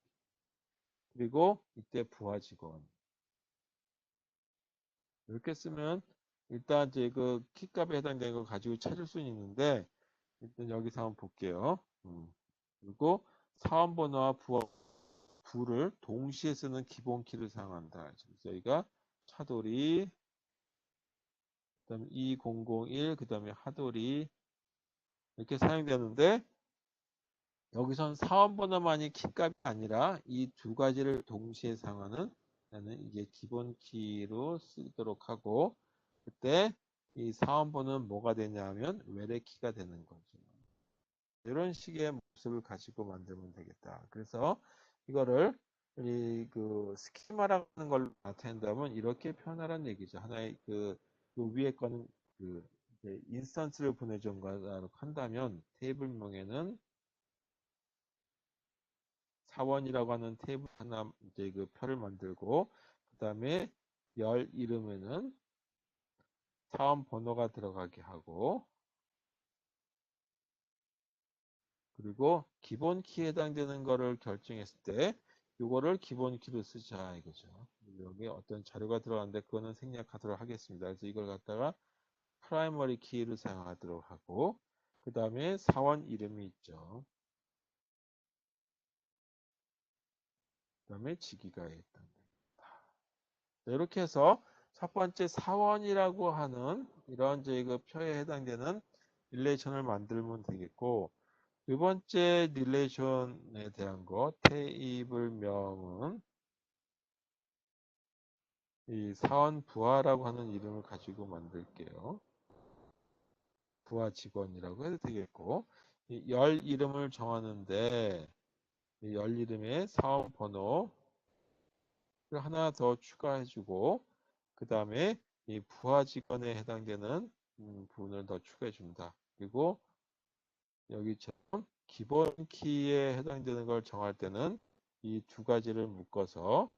그리고 이때 부하 직원 이렇게 쓰면 일단 이제 그 키값에 해당되는 걸 가지고 찾을 수는 있는데 일단 여기서 한번 볼게요. 그리고 사원 번호와 부를 동시에 쓰는 기본 키를 사용한다. 그래서 여기가 차돌이, 그다음에 2001, 그다음에 하돌이 이렇게 사용되는데 여기선 사원 번호만이 키값이 아니라 이 두 가지를 동시에 사용하는 나는 이게 기본 키로 쓰도록 하고 그때 이 사원 번호는 뭐가 되냐면 외래 키가 되는 거죠. 이런 식의 모습을 가지고 만들면 되겠다. 그래서 이거를 이 그 스키마라고 하는 걸 나타낸다면 이렇게 표현하라는 얘기죠. 하나의 그 위에 거는 그 인스턴스를 보내준 거라고 한다면 테이블명에는 사원이라고 하는 테이블 하나 이제 그 표를 만들고 그 다음에 열 이름에는 사원 번호가 들어가게 하고, 그리고 기본 키에 해당되는 거를 결정했을 때 이거를 기본 키로 쓰자 이거죠. 여기 어떤 자료가 들어가는데 그거는 생략하도록 하겠습니다. 그래서 이걸 갖다가 프라이머리 키를 사용하도록 하고, 그 다음에 사원 이름이 있죠. 그 다음에 직위가 있다. 이렇게 해서 첫 번째 사원이라고 하는 이런 그 표에 해당되는 릴레이션을 만들면 되겠고, 두 번째 릴레이션에 대한 거, 테이블명은 이 사원 부하라고 하는 이름을 가지고 만들게요. 부하 직원이라고 해도 되겠고, 이 열 이름을 정하는데 이 열 이름에 사원 번호를 하나 더 추가해주고, 그 다음에 이 부하 직원에 해당되는 부분을 더 추가해 줍니다. 그리고 여기처럼 기본 키에 해당되는 걸 정할 때는 이 두 가지를 묶어서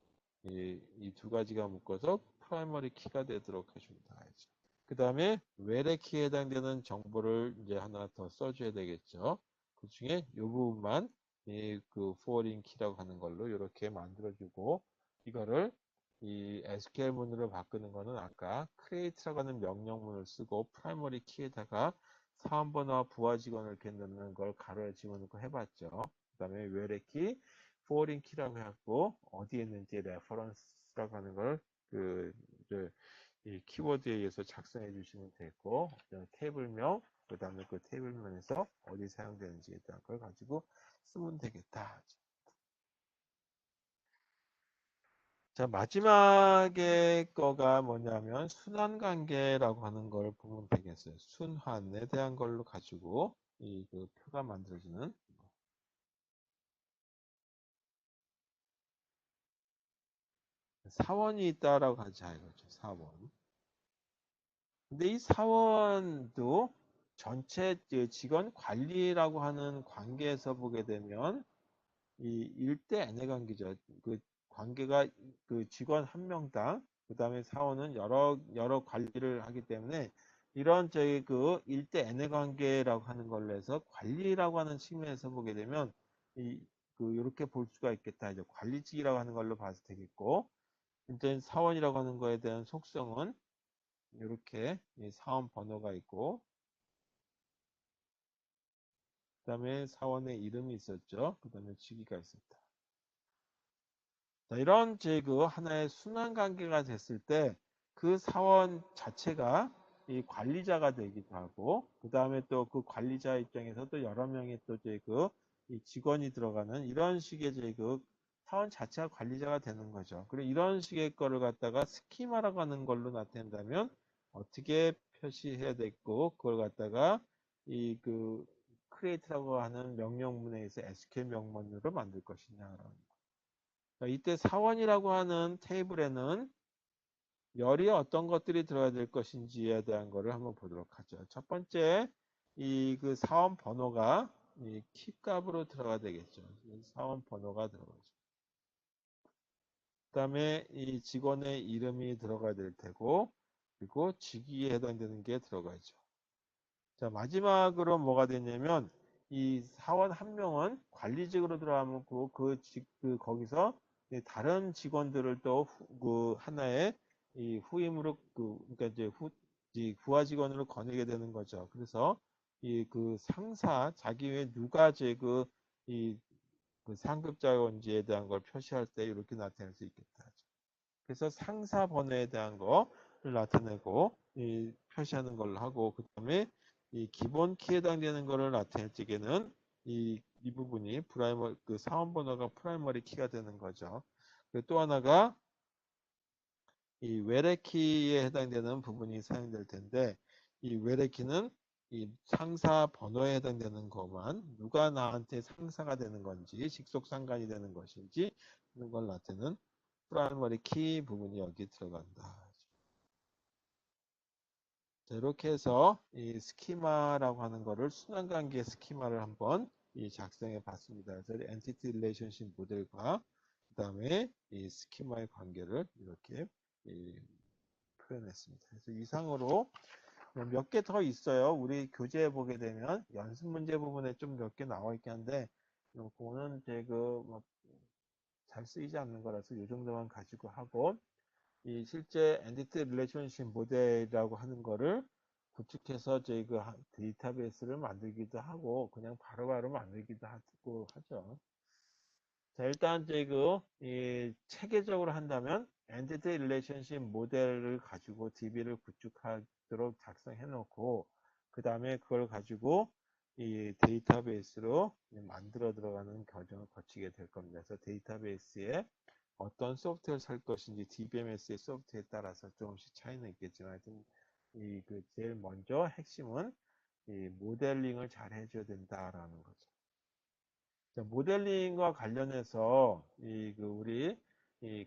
이 두 가지가 묶어서 프라이머리 키가 되도록 해줍니다. 그 다음에 외래 키에 해당되는 정보를 이제 하나 더 써줘야 되겠죠. 그 중에 이 부분만 그 foreign 키라고 하는 걸로 이렇게 만들어주고, 이거를 이 SQL문으로 바꾸는 거는 아까 create라고 하는 명령문을 쓰고 프라이머리 키에다가 사원번호와 부하 직원을 이렇게 넣는 걸 가로에 집어넣고 해봤죠. 그 다음에 외래 키, foreign 키라고 해갖고 어디에 있는지 레퍼런스라고 하는 걸 이 키워드에 의해서 작성해 주시면 되고, 테이블명, 그 다음에 그 테이블명에서 어디 사용되는지에 대한 걸 가지고 쓰면 되겠다. 자, 마지막에 거가 뭐냐면 순환관계라고 하는 걸 보면 되겠어요. 순환에 대한 걸로 가지고 이 그 표가 만들어지는 사원이 있다라고 하자 이거죠. 사원. 근데 이 사원도 전체 직원 관리라고 하는 관계에서 보게 되면 이 일대 N의 관계죠. 그 관계가 그 직원 한 명당, 그 다음에 사원은 여러 관리를 하기 때문에 이런 저희 그 일대 N의 관계라고 하는 걸로 해서 관리라고 하는 측면에서 보게 되면 이렇게 볼 수가 있겠다. 이제 관리직이라고 하는 걸로 봐도 되겠고, 이제 사원이라고 하는 거에 대한 속성은 이렇게 사원 번호가 있고, 그 다음에 사원의 이름이 있었죠. 그 다음에 직위가 있었다. 자, 이런 그 하나의 순환 관계가 됐을 때 그 사원 자체가 이 관리자가 되기도 하고, 그 다음에 또 그 관리자 입장에서도 여러 명의 또 이 직원이 들어가는 이런 식의 그 사원 자체가 관리자가 되는 거죠. 그리고 이런 식의 거를 갖다가 스키마라고 하는 걸로 나타낸다면 어떻게 표시해야 되고, 그걸 갖다가 이 create라고 하는 명령문에 의해서 SQL 명문으로 만들 것이냐. 이때 사원이라고 하는 테이블에는 열이 어떤 것들이 들어야 될 것인지에 대한 것을 한번 보도록 하죠. 첫 번째, 그 사원 번호가 이 키 값으로 들어가야 되겠죠. 사원 번호가 들어가죠. 그 다음에 이 직원의 이름이 들어가야 될 테고, 그리고 직위에 해당되는 게 들어가죠. 자, 마지막으로 뭐가 되냐면, 이 사원 한 명은 관리직으로 들어가면 거기서 다른 직원들을 또 하나의 이 후임으로 그러니까 이제 이 부하 직원으로 거느게 되는 거죠. 그래서 상사 자기 외에 누가 그 상급자인지에 대한 걸 표시할 때 이렇게 나타낼 수 있겠다. 그래서 상사 번호에 대한 거를 나타내고 표시하는 걸로 하고, 그 다음에 이 기본 키에 해당되는 거를 나타낼 적에는 이 부분이 그 사원 번호가 프라이머리 키가 되는 거죠. 그리고 또 하나가 이 외래 키에 해당되는 부분이 사용될 텐데, 이 외래 키는 이 상사 번호에 해당되는 것만 누가 나한테 상사가 되는 건지 직속 상관이 되는 것인지 하는 걸 나타내는 프라이머리 키 부분이 여기 들어간다. 자, 이렇게 해서 이 스키마라고 하는 거를 순환관계 스키마를 한번 작성해 봤습니다. 그래서 엔티티 릴레이션십 모델과 그 다음에 이 스키마의 관계를 이렇게 표현했습니다. 그래서 이상으로 몇 개 더 있어요. 우리 교재에 보게 되면 연습 문제 부분에 좀 몇 개 나와 있긴 한데 그거는 이제 잘 쓰이지 않는 거라서 이 정도만 가지고 하고 이 실제 엔티티 릴레이션십 모델이라고 하는 거를 구축해서 저희 데이터베이스를 만들기도 하고 그냥 바로바로 만들기도 하죠. 자, 일단 이 체계적으로 한다면 엔티티 릴레이션십 모델을 가지고 DB를 구축하도록 작성해 놓고 그 다음에 그걸 가지고 이 데이터베이스로 만들어 들어가는 과정을 거치게 될 겁니다. 그래서 데이터베이스에 어떤 소프트웨어를 살 것인지 DBMS의 소프트웨어에 따라서 조금씩 차이는 있겠지만 하여튼 제일 먼저 핵심은 이 모델링을 잘 해줘야 된다라는 거죠. 자, 모델링과 관련해서 우리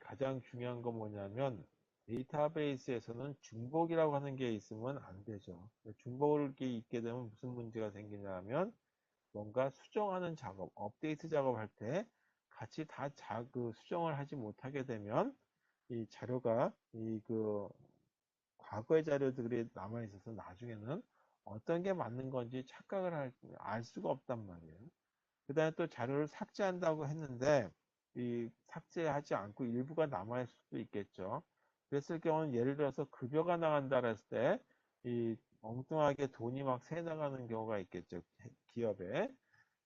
가장 중요한 건 뭐냐면 데이터베이스에서는 중복이라고 하는 게 있으면 안 되죠. 중복이 있게 되면 무슨 문제가 생기냐면 뭔가 수정하는 작업, 업데이트 작업할 때 같이 다 수정을 하지 못하게 되면 이 자료가 과거의 자료들이 남아 있어서 나중에는 어떤 게 맞는 건지 착각을 알 수가 없단 말이에요. 그 다음에 또 자료를 삭제한다고 했는데 이 삭제하지 않고 일부가 남아있을 수도 있겠죠. 그랬을 경우는 예를 들어서 급여가 나간다 그랬을 때 이 엉뚱하게 돈이 막 새 나가는 경우가 있겠죠. 기업에.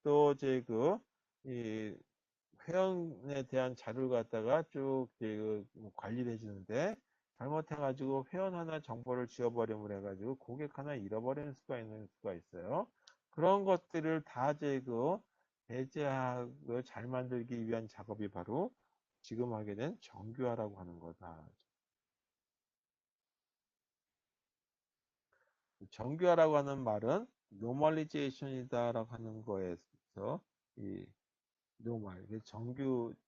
또 이 회원에 대한 자료를 갖다가 쭉 관리를 해주는데 잘못해가지고 회원 하나 정보를 지워버리면 해가지고 고객 하나 잃어버리는 수가 있는 수가 있어요. 그런 것들을 다 배제하고 잘 만들기 위한 작업이 바로 지금 하게 된 정규화라고 하는 거다. 정규화라고 하는 말은 normalization이다라고 하는 거에서 이 normal, 이게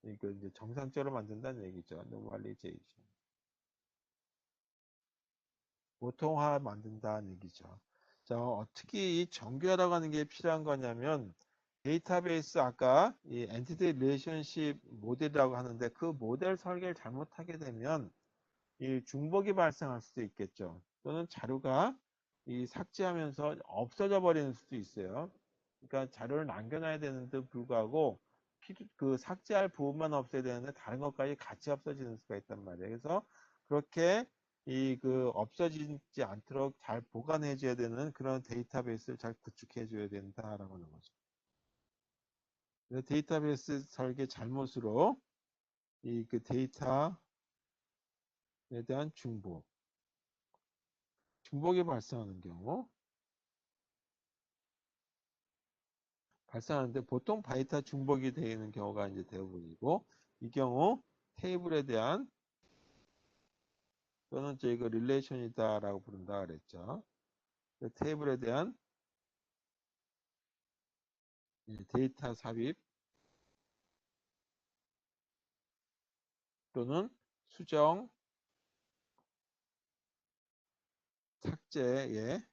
이거 이제 정상적으로 만든다는 얘기죠. normalization. 보통화 만든다는 얘기죠. 자, 어떻게 이 정규화라고 하는 게 필요한 거냐면 데이터베이스 아까 이 엔티티 릴레이션십 모델이라고 하는데 그 모델 설계를 잘못하게 되면 이 중복이 발생할 수도 있겠죠. 또는 자료가 이 삭제하면서 없어져 버리는 수도 있어요. 그러니까 자료를 남겨놔야 되는데 불구하고 삭제할 부분만 없애야 되는데 다른 것까지 같이 없어지는 수가 있단 말이에요. 그래서 그렇게 없어지지 않도록 잘 보관해 줘야 되는 그런 데이터베이스를 잘 구축해 줘야 된다라고 하는 거죠. 데이터베이스 설계 잘못으로 데이터에 대한 중복이 발생하는 경우 발생하는데 보통 바이터 중복이 되는 경우가 이제 대부분이고 이 경우 테이블에 대한 또는 이거 릴레이션이다라고 부른다 그랬죠. 테이블에 대한 데이터 삽입 또는 수정, 삭제의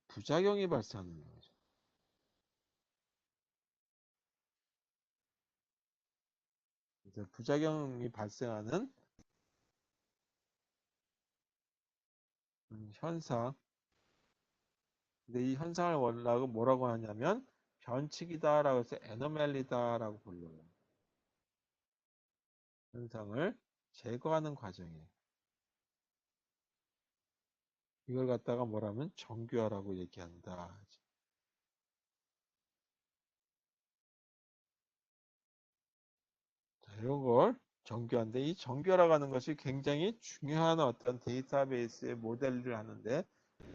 부작용이 발생하는 거죠. 그래서 부작용이 발생하는 현상. 근데 이 현상을 뭐라고 하냐면 변칙이다라고 해서 에너멜리다라고 불러요. 현상을 제거하는 과정이에요. 이걸 갖다가 뭐라면 정규화라고 얘기한다. 자, 이런 걸 정규화인데 이 정규화라고 하는 것이 굉장히 중요한 어떤 데이터베이스의 모델을 하는데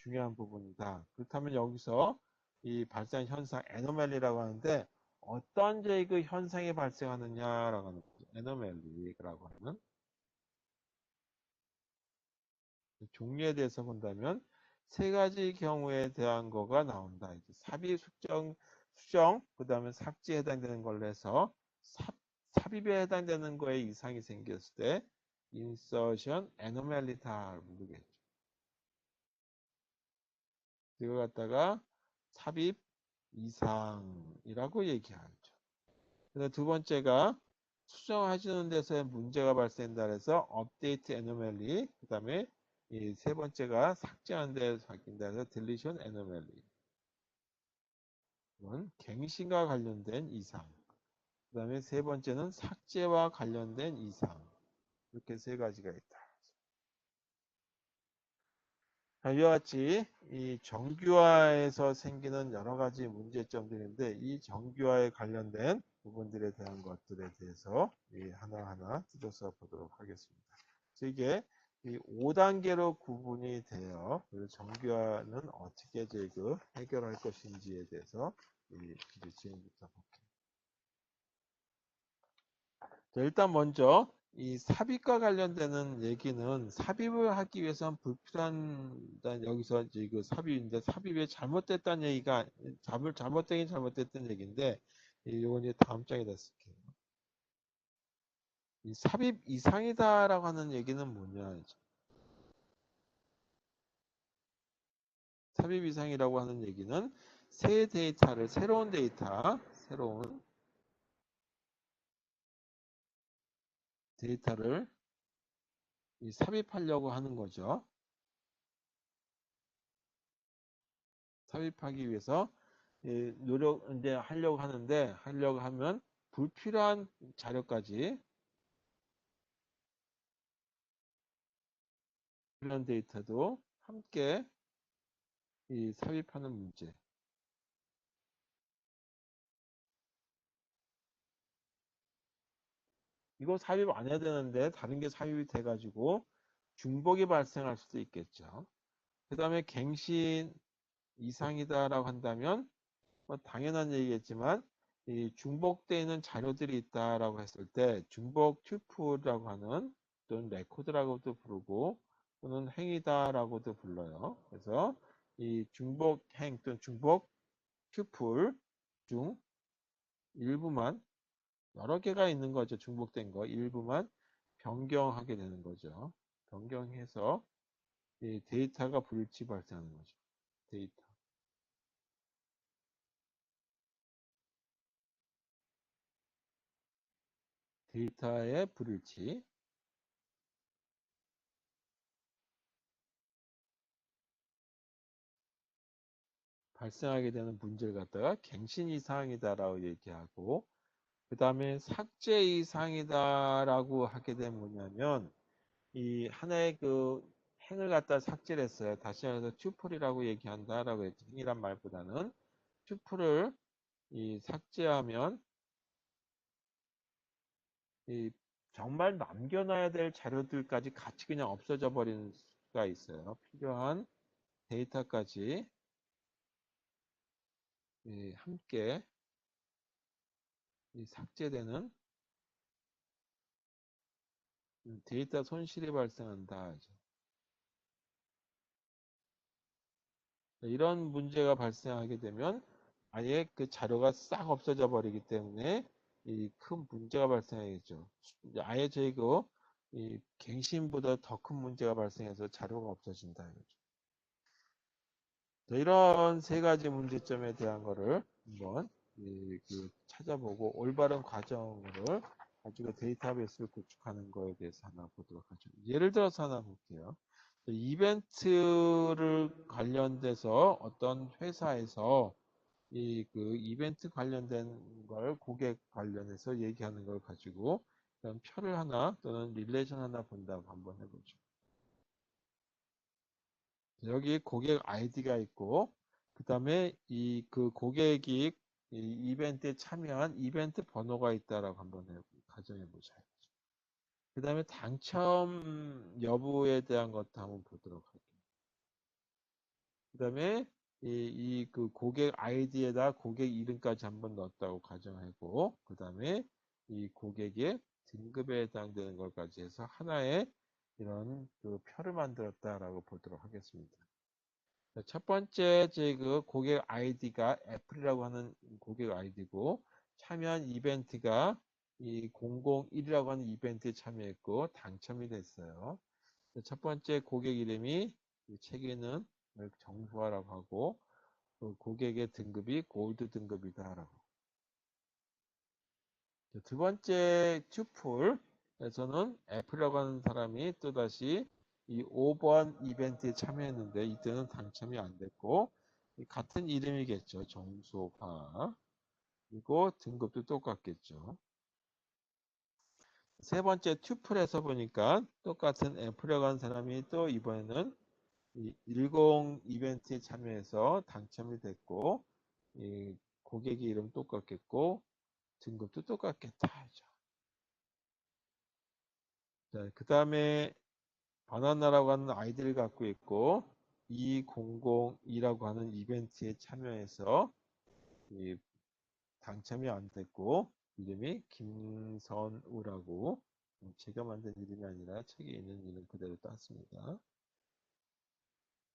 중요한 부분이다. 그렇다면 여기서 이 발생 현상 에노멜리라고 하는데 어떤 현상이 발생하느냐라고 하는 거죠. 에노멜리라고 하는 종류에 대해서 본다면 세 가지 경우에 대한 거가 나온다. 이제 삽입, 수정, 그 다음에 삭제에 해당되는 걸로 해서 삽입에 해당되는 거에 이상이 생겼을 때 insertion anomaly다를 부르겠죠. 이걸 갖다가 삽입 이상이라고 얘기하죠. 그래서 두 번째가 수정하시는 데서 문제가 발생한다 해서 업데이트 애노멀리, 그 다음에 이 세 번째가 삭제하는 데서 바뀐다 해서 딜리션 애노멀리. 이건 갱신과 관련된 이상. 그 다음에 세 번째는 삭제와 관련된 이상. 이렇게 세 가지가 있다. 자, 이와 같이 이 정규화에서 생기는 여러 가지 문제점들인데 이 정규화에 관련된 부분들에 대한 것들에 대해서 하나하나 뜯어서 보도록 하겠습니다. 그래서 이게 이 5단계로 구분이 되어 정규화는 어떻게 해결할 것인지에 대해서 이제 지금부터 볼게요. 자, 일단 먼저 이 삽입과 관련되는 얘기는 삽입을 하기 위해서는 불필요한 여기서 이제 그 삽입인데 삽입이 잘못됐다는 얘기가 잘못되긴 잘못됐다는 얘기인데 이건 이제 다음 장에다 쓸게요. 이 삽입 이상이다라고 하는 얘기는 뭐냐? 삽입 이상이라고 하는 얘기는 새 데이터를 새로운 데이터를 삽입하려고 하는 거죠. 삽입하기 위해서 이제 하려고 하면 불필요한 자료까지 필요한 데이터도 함께 삽입하는 문제. 이거 삽입 안 해야 되는데 다른 게 삽입이 돼가지고 중복이 발생할 수도 있겠죠. 그 다음에 갱신 이상이다라고 한다면 뭐 당연한 얘기겠지만 이 중복되어 있는 자료들이 있다라고 했을 때 중복 튜플이라고 하는 또는 레코드라고도 부르고 또는 행이다라고도 불러요. 그래서 이 중복 행 또는 중복 튜플 중 일부만 여러 개가 있는 거죠. 중복된 거 일부만 변경하게 되는 거죠. 변경해서 이 데이터가 불일치 발생하는 거죠. 데이터. 데이터의 불일치. 발생하게 되는 문제를 갖다가 갱신 이상이다라고 얘기하고 그 다음에 삭제 이상이다라고 하게 되면 뭐냐면 이 하나의 그 행을 갖다 삭제를 했어요. 다시 말해서 튜플이라고 얘기한다라고 했죠. 행이란 말보다는 튜플을 삭제하면 이 정말 남겨놔야 될 자료들까지 같이 그냥 없어져 버리는 수가 있어요. 필요한 데이터까지 함께 삭제되는 데이터 손실이 발생한다. 이런 문제가 발생하게 되면 아예 그 자료가 싹 없어져 버리기 때문에 이 큰 문제가 발생하겠죠. 아예 이 갱신보다 더 큰 문제가 발생해서 자료가 없어진다 이거죠. 이런 세 가지 문제점에 대한 거를 한번 찾아보고 올바른 과정을 가지고 데이터베이스를 구축하는 거에 대해서 하나 보도록 하죠. 예를 들어서 하나 볼게요. 이벤트를 관련돼서 어떤 회사에서 이벤트 관련된 걸 고객 관련해서 얘기하는 걸 가지고 그런 표를 하나 또는 릴레이션 하나 본다고 한번 해보죠. 여기 고객 아이디가 있고 그 다음에 그 고객이 이 이벤트에 참여한 이벤트 번호가 있다라고 한번 가정해 보자. 그 다음에 당첨 여부에 대한 것도 한번 보도록 할게요. 그 다음에 그 고객 아이디에다 고객 이름까지 한번 넣었다고 가정하고 그 다음에 이 고객의 등급에 해당되는 것까지 해서 하나의 이런 그 표를 만들었다라고 보도록 하겠습니다. 첫 번째 그 고객 아이디가 애플이라고 하는 고객 아이디고 참여한 이벤트가 이 001이라고 하는 이벤트에 참여했고 당첨이 됐어요. 첫 번째 고객 이름이 책에는 정수화라고 하고 그 고객의 등급이 골드 등급이다라고. 두 번째 튜플에서는 F라고 하는 사람이 또다시 이 5번 이벤트에 참여했는데 이때는 당첨이 안 됐고 같은 이름이겠죠. 정수화. 그리고 등급도 똑같겠죠. 세 번째 튜플에서 보니까 똑같은 F라고 하는 사람이 또 이번에는 이 10 이벤트에 참여해서 당첨이 됐고 이 고객의 이름 똑같겠고 등급도 똑같겠다 하죠. 자, 그 다음에 바나나라고 하는 아이디를 갖고 있고 2002라고 하는 이벤트에 참여해서 이 당첨이 안 됐고 이름이 김선우라고 제가 만든 이름이 아니라 책에 있는 이름 그대로 땄습니다.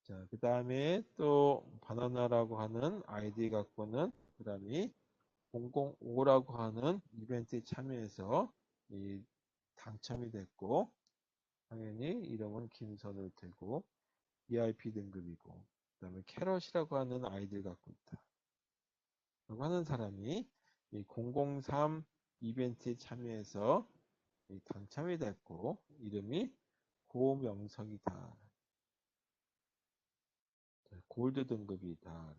자, 그 다음에 또 바나나라고 하는 아이디 갖고는 그 다음에 005라고 하는 이벤트에 참여해서 이 당첨이 됐고 당연히 이름은 김선우 되고 VIP 등급이고 그 다음에 캐럿이라고 하는 아이디를 갖고 있다. 라고 하는 사람이 이 003 이벤트에 참여해서 이 당첨이 됐고 이름이 고명석이다. 골드 등급이다.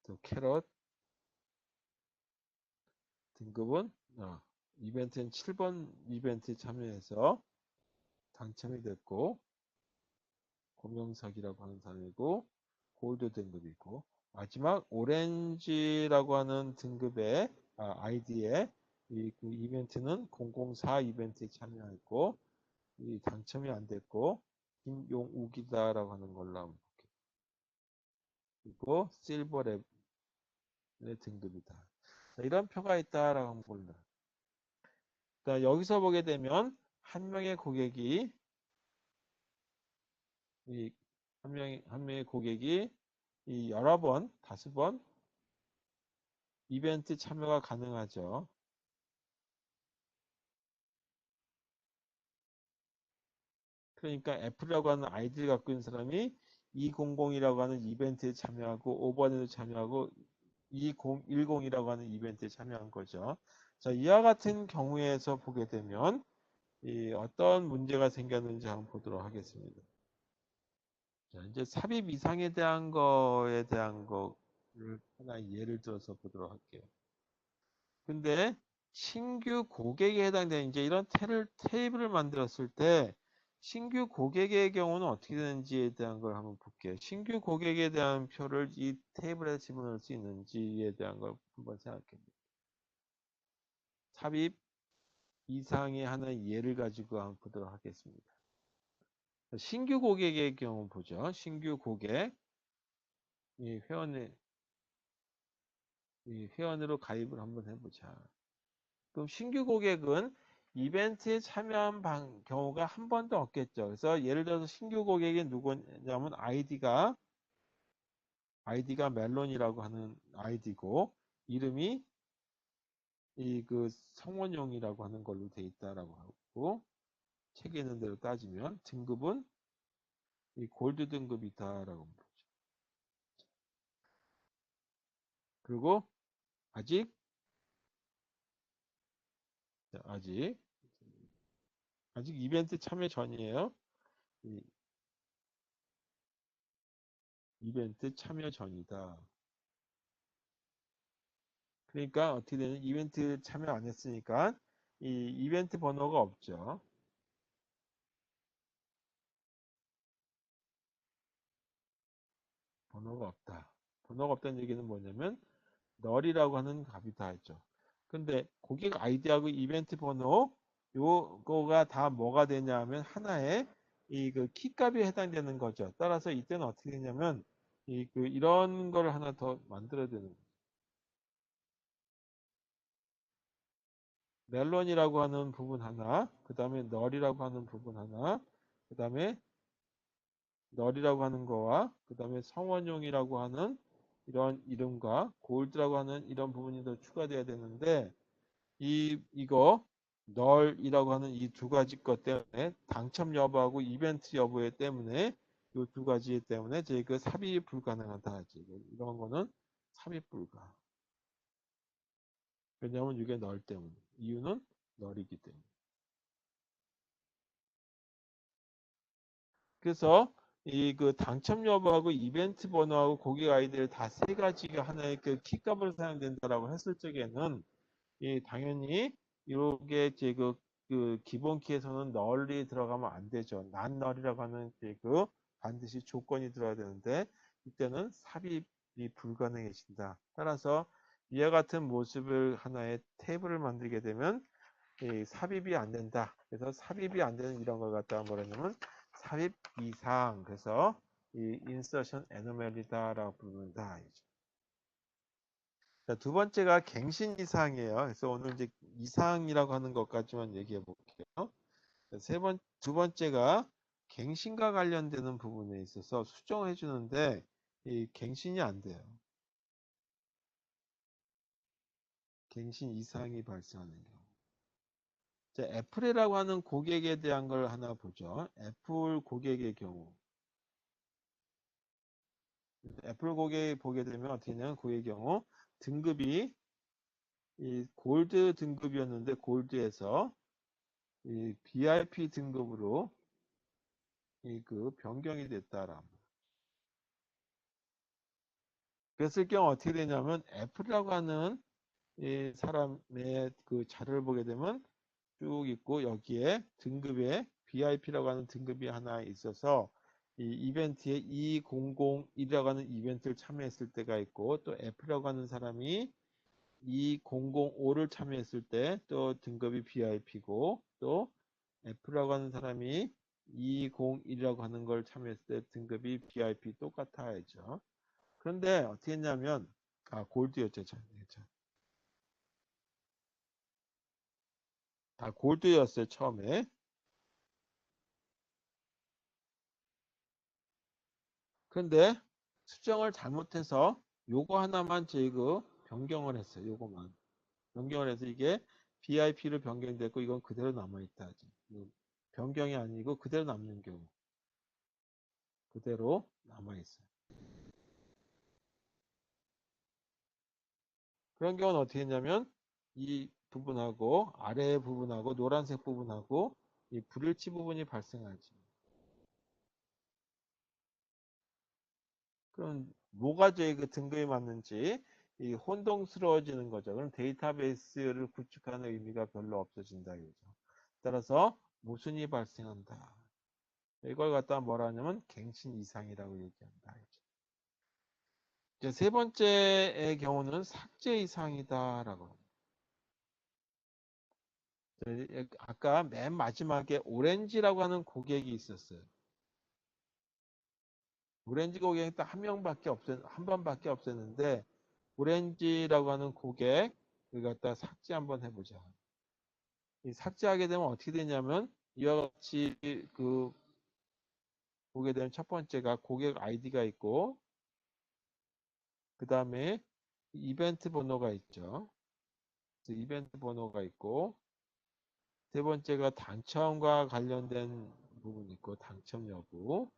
또 캐럿 등급은 이벤트는 7번 이벤트에 참여해서 당첨이 됐고 고명석이라고 하는 사람이고 골드 등급이고 마지막 오렌지라고 하는 등급의 아이디에 그 이벤트는 004 이벤트에 참여했고 이 당첨이 안 됐고 김용욱이다라고 하는 걸로 한번 볼게요. 그리고 실버랩의 등급이다. 자, 이런 표가 있다라고 한번 볼게요. 자, 여기서 보게 되면 한 명의 고객이 한 명의 고객이 이 여러 번, 5번 이벤트 참여가 가능하죠. 그러니까 F라고 하는 아이디를 갖고 있는 사람이 200이라고 하는 이벤트에 참여하고 5번에도 참여하고 2010이라고 하는 이벤트에 참여한 거죠. 자, 이와 같은 경우에서 보게 되면 어떤 문제가 생겼는지 한번 보도록 하겠습니다. 자, 이제 삽입 이상에 대한 거에 대한 거를 하나 예를 들어서 보도록 할게요. 근데 신규 고객에 해당되는 이제 이런 테이블을 만들었을 때 신규 고객의 경우는 어떻게 되는지에 대한 걸 한번 볼게요. 신규 고객에 대한 표를 이 테이블에 집어넣을 수 있는지에 대한 걸 한번 생각해 볼게요. 삽입 이상의 하나의 예를 가지고 한번 보도록 하겠습니다. 신규 고객의 경우 보죠. 신규 고객 이 회원으로 가입을 한번 해보자. 그럼 신규 고객은 이벤트에 참여한 경우가 한 번도 없겠죠. 그래서 예를 들어서 신규 고객이 누구냐면 아이디가 멜론이라고 하는 아이디고 이름이 그 성원용이라고 하는 걸로 돼 있다라고 하고 책에 있는 대로 따지면 등급은 이 골드 등급이다라고 보죠. 그리고 아직 아직 이벤트 참여 전이에요. 이 이벤트 참여 전이다. 그러니까 어떻게 되는 이벤트 참여 안 했으니까 이 이벤트 번호가 없죠. 번호가 없다. 번호가 없다는 얘기는 뭐냐면 널이라고 하는 값이 다 있죠. 근데 고객 아이디하고 이벤트 번호 요거가 다 뭐가 되냐 하면 하나의 이 그 키값이 해당되는 거죠. 따라서 이때는 어떻게 되냐면 이런 거를 하나 더 만들어야 되는 거예요. 멜론이라고 하는 부분 하나, 그 다음에 널이라고 하는 부분 하나, 그 다음에 널이라고 하는 거와 그 다음에 성원용이라고 하는 이런 이름과 골드라고 하는 이런 부분이 더 추가돼야 되는데 이거 널이라고 하는 이 두 가지 것 때문에 당첨 여부하고 이벤트 여부 때문에 이 두 가지 때문에 저희 그 삽입이 불가능하다 하지. 이런 거는 삽입 불가. 왜냐하면 이게 널 때문에. 이유는 널이기 때문에. 그래서 이 그 당첨 여부하고 이벤트 번호하고 고객 아이디를 다 세 가지가 하나의 그 키값으로 사용된다라고 했을 적에는 이 당연히 이게 이제 그 기본 키에서는 널이 들어가면 안 되죠. 난 널이라고 하는 이제 그 반드시 조건이 들어야 되는데 이때는 삽입이 불가능해진다. 따라서 이와 같은 모습을 하나의 테이블을 만들게 되면 이 삽입이 안 된다. 그래서 삽입이 안 되는 이런 걸 갖다가 뭐라 하냐면 삽입 이상. 그래서 이 insertion anomaly다라고 부른다. 자, 두 번째가 갱신 이상이에요. 그래서 오늘 이제 이상이라고 하는 것까지만 얘기해 볼게요. 두 번째가 갱신과 관련되는 부분에 있어서 수정을 해주는데 이 갱신이 안 돼요. 갱신 이상이 발생하는 경우. 자, 애플이라고 하는 고객에 대한 걸 하나 보죠. 애플 고객의 경우. 애플 고객 보게 되면 어떻게 되냐면 그의 경우 등급이 이 골드 등급이었는데 골드에서 이 VIP 등급으로 이 그 변경이 됐다라. 그랬을 경우 어떻게 되냐면 애플이라고 하는 이 사람의 그 자료를 보게 되면 쭉 있고 여기에 등급에 VIP라고 하는 등급이 하나 있어서 이 이벤트에 2001이라고 하는 이벤트를 참여했을 때가 있고 또 F라고 하는 사람이 2005를 참여했을 때 또 등급이 VIP고 또 F라고 하는 사람이 201이라고 하는 걸 참여했을 때 등급이 VIP 똑같아야죠. 그런데 어떻게 했냐면 골드였죠. 다 골드였어요 처음에. 그런데 수정을 잘못해서 요거 하나만 저희가 변경을 했어요. 요거만 변경을 해서 이게 VIP로 변경됐고 이건 그대로 남아있다. 변경이 아니고 그대로 남는 경우 그대로 남아있어요. 그런 경우는 어떻게 했냐면 이 부분하고 아래 부분하고 노란색 부분하고 이 불일치 부분이 발생하지. 그럼 뭐가 저희 그 등급이 맞는지 이 혼동스러워지는 거죠. 그럼 데이터베이스를 구축하는 의미가 별로 없어진다 이거죠. 따라서 모순이 발생한다. 이걸 갖다 뭐라 하냐면 갱신 이상이라고 얘기한다. 이제 세 번째의 경우는 삭제 이상이다라고 합니다. 아까 맨 마지막에 오렌지라고 하는 고객이 있었어요. 오렌지 고객이 딱 한 번밖에 없었는데 오렌지라고 하는 고객 이거 갖다 삭제 한번 해보자. 이 삭제하게 되면 어떻게 되냐면 이와 같이 그 보게 되면 첫 번째가 고객 아이디가 있고 그 다음에 이벤트 번호가 있죠. 이벤트 번호가 있고 세 번째가 당첨과 관련된 부분이 있고 당첨 여부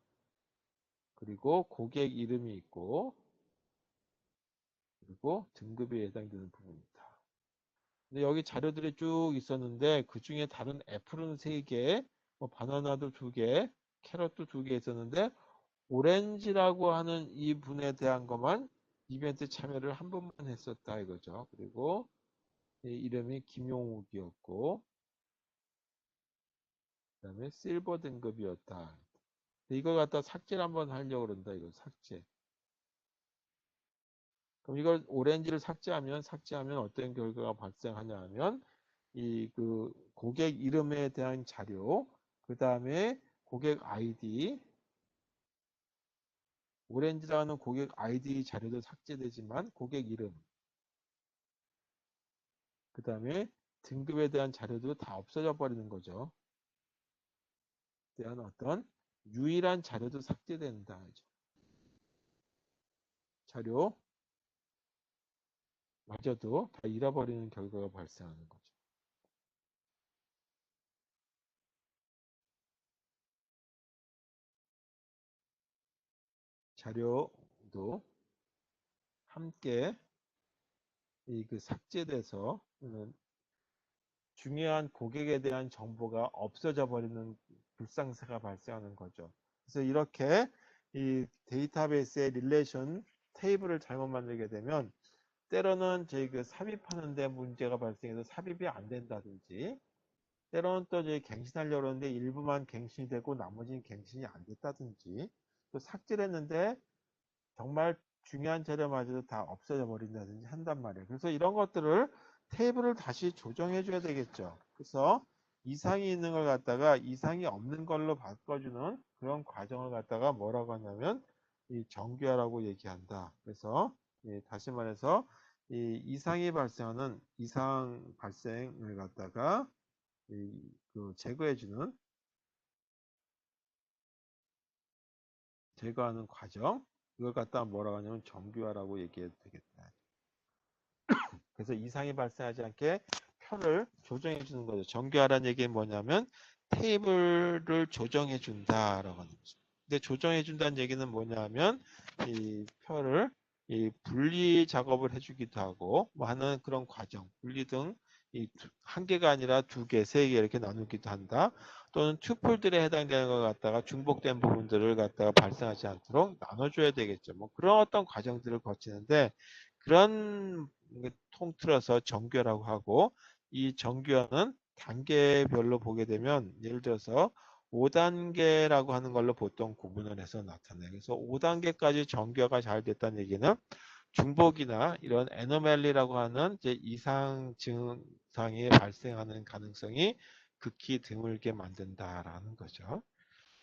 그리고 고객 이름이 있고 그리고 등급에 해당되는 부분이다. 근데 여기 자료들이 쭉 있었는데 그 중에 다른 애플은 3개, 뭐 바나나도 2개, 캐럿도 2개 있었는데 오렌지라고 하는 이 분에 대한 것만 이벤트 참여를 한 번만 했었다 이거죠. 그리고 이름이 김용욱이었고 그다음에 실버 등급이었다. 이걸 갖다 삭제를 한번 하려고 그런다. 이거 삭제. 그럼 이걸 오렌지를 삭제하면 어떤 결과가 발생하냐 하면 이 그 고객 이름에 대한 자료, 그 다음에 고객 아이디, 오렌지라는 고객 아이디 자료도 삭제되지만 고객 이름, 그 다음에 등급에 대한 자료도 다 없어져 버리는 거죠. 대한 어떤 유일한 자료도 삭제된다. 자료 마저도 다 잃어버리는 결과가 발생하는 거죠. 자료도 함께 그 삭제돼서 중요한 고객에 대한 정보가 없어져 버리는 불상사가 발생하는 거죠. 그래서 이렇게 이 데이터베이스의 릴레이션 테이블을 잘못 만들게 되면 때로는 저희 삽입하는데 문제가 발생해서 삽입이 안 된다든지, 때로는 또 저희 갱신하려고 하는데 일부만 갱신이 되고 나머지는 갱신이 안 됐다든지, 또 삭제를 했는데 정말 중요한 자료마저도 다 없어져 버린다든지 한단 말이에요. 그래서 이런 것들을 테이블을 다시 조정해 줘야 되겠죠. 그래서 이상이 있는 걸 갖다가 이상이 없는 걸로 바꿔주는 그런 과정을 갖다가 뭐라고 하냐면 이 정규화라고 얘기한다. 그래서 다시 말해서 이 이상이 발생하는 이상 발생을 갖다가 제거해주는 제거하는 과정, 이걸 갖다가 뭐라고 하냐면 정규화라고 얘기해도 되겠다. 그래서 이상이 발생하지 않게 표를 조정해 주는 거죠. 정규화라는 얘기는 뭐냐면 테이블을 조정해 준다라고 하는 거죠. 근데 조정해 준다는 얘기는 뭐냐면 이 표를 이 분리 작업을 해주기도 하고 뭐 하는 그런 과정, 분리 등 한 개가 아니라 두 개, 세 개 이렇게 나누기도 한다. 또는 투플들에 해당되는 것 갖다가 중복된 부분들을 갖다가 발생하지 않도록 나눠줘야 되겠죠. 뭐 그런 어떤 과정들을 거치는데 그런 통틀어서 정규화라고 하고, 이 정규화는 단계별로 보게 되면 예를 들어서 5단계라고 하는 걸로 보통 구분을 해서 나타내요. 그래서 5단계까지 정규화가 잘 됐다는 얘기는 중복이나 이런 애노멜리라고 하는 이제 이상 증상이 발생하는 가능성이 극히 드물게 만든다라는 거죠.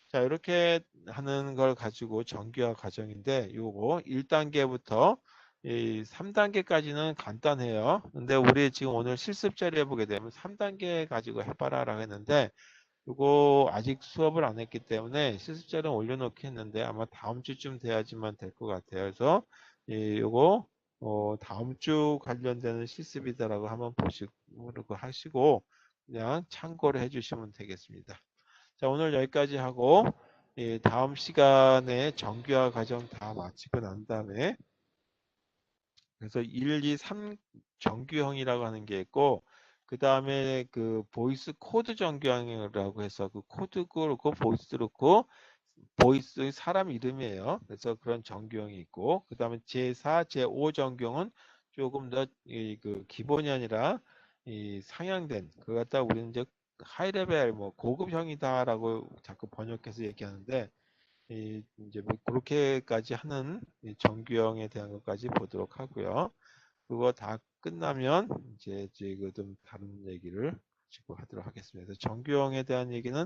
자, 이렇게 하는 걸 가지고 정규화 과정인데 요거 1단계부터 이 3단계까지는 간단해요. 근데 우리 지금 오늘 실습 자료 해보게 되면 3단계 가지고 해봐라 라고 했는데 요거 아직 수업을 안 했기 때문에 실습 자료 올려놓기 했는데 아마 다음 주쯤 돼야지만 될 것 같아요. 그래서 요거 다음 주 관련되는 실습이다라고 한번 보시고 하시고 그냥 참고를 해주시면 되겠습니다. 자, 오늘 여기까지 하고 다음 시간에 정규화 과정 다 마치고 난 다음에 그래서 1, 2, 3 정규형이라고 하는 게 있고 그 다음에 그 보이스 코드 정규형이라고 해서 그 코드도 그렇고 보이스도 그렇고 보이스 사람 이름이에요. 그래서 그런 정규형이 있고 그 다음에 제4, 제5 정규형은 조금 더 그 기본이 아니라 상향된 그거 갖다 우리는 이제 하이레벨 뭐 고급형이다라고 자꾸 번역해서 얘기하는데 이제 뭐 그렇게까지 하는 정규형에 대한 것까지 보도록 하고요. 그거 다 끝나면 이제 좀 다른 얘기를 가지고 하도록 하겠습니다. 그래서 정규형에 대한 얘기는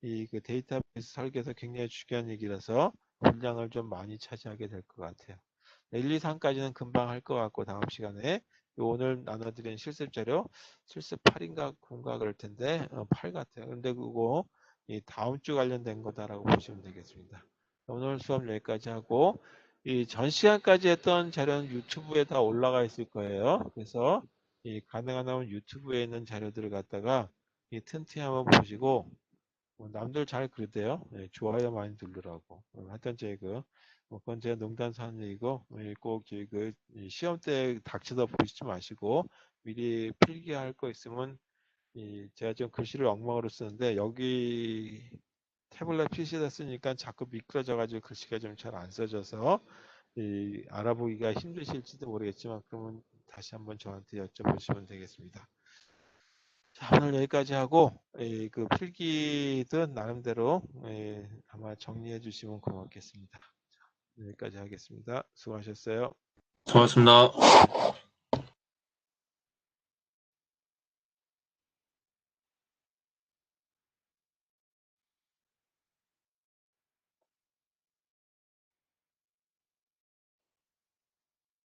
그 데이터베이스 설계에서 굉장히 중요한 얘기라서 분량을 좀 많이 차지하게 될 것 같아요. 1, 2, 3까지는 금방 할 것 같고 다음 시간에 오늘 나눠드린 실습 자료 실습 8인가 9인가 그럴 텐데 8 같아요. 근데 그거 다음 주 관련된 거다라고 보시면 되겠습니다. 오늘 수업 여기까지 하고 이 전 시간까지 했던 자료는 유튜브에 다 올라가 있을 거예요. 그래서 가능하다면 유튜브에 있는 자료들을 갖다가 튼튼히 한번 보시고 남들 잘 그러대요. 좋아요 많이 누르라고. 하여튼 그건 제가 농담 하는 얘기고 꼭 시험 때 닥쳐서 보시지 마시고 미리 필기할 거 있으면 제가 지금 글씨를 엉망으로 쓰는데 여기 태블릿 PC에다 쓰니까 자꾸 미끄러져 가지고 글씨가 좀 잘 안 써져서 알아보기가 힘드실지도 모르겠지만 그러면 다시 한번 저한테 여쭤보시면 되겠습니다. 자, 오늘 여기까지 하고 그 필기든 나름대로 아마 정리해 주시면 고맙겠습니다. 자, 여기까지 하겠습니다. 수고하셨어요. 수고하셨습니다.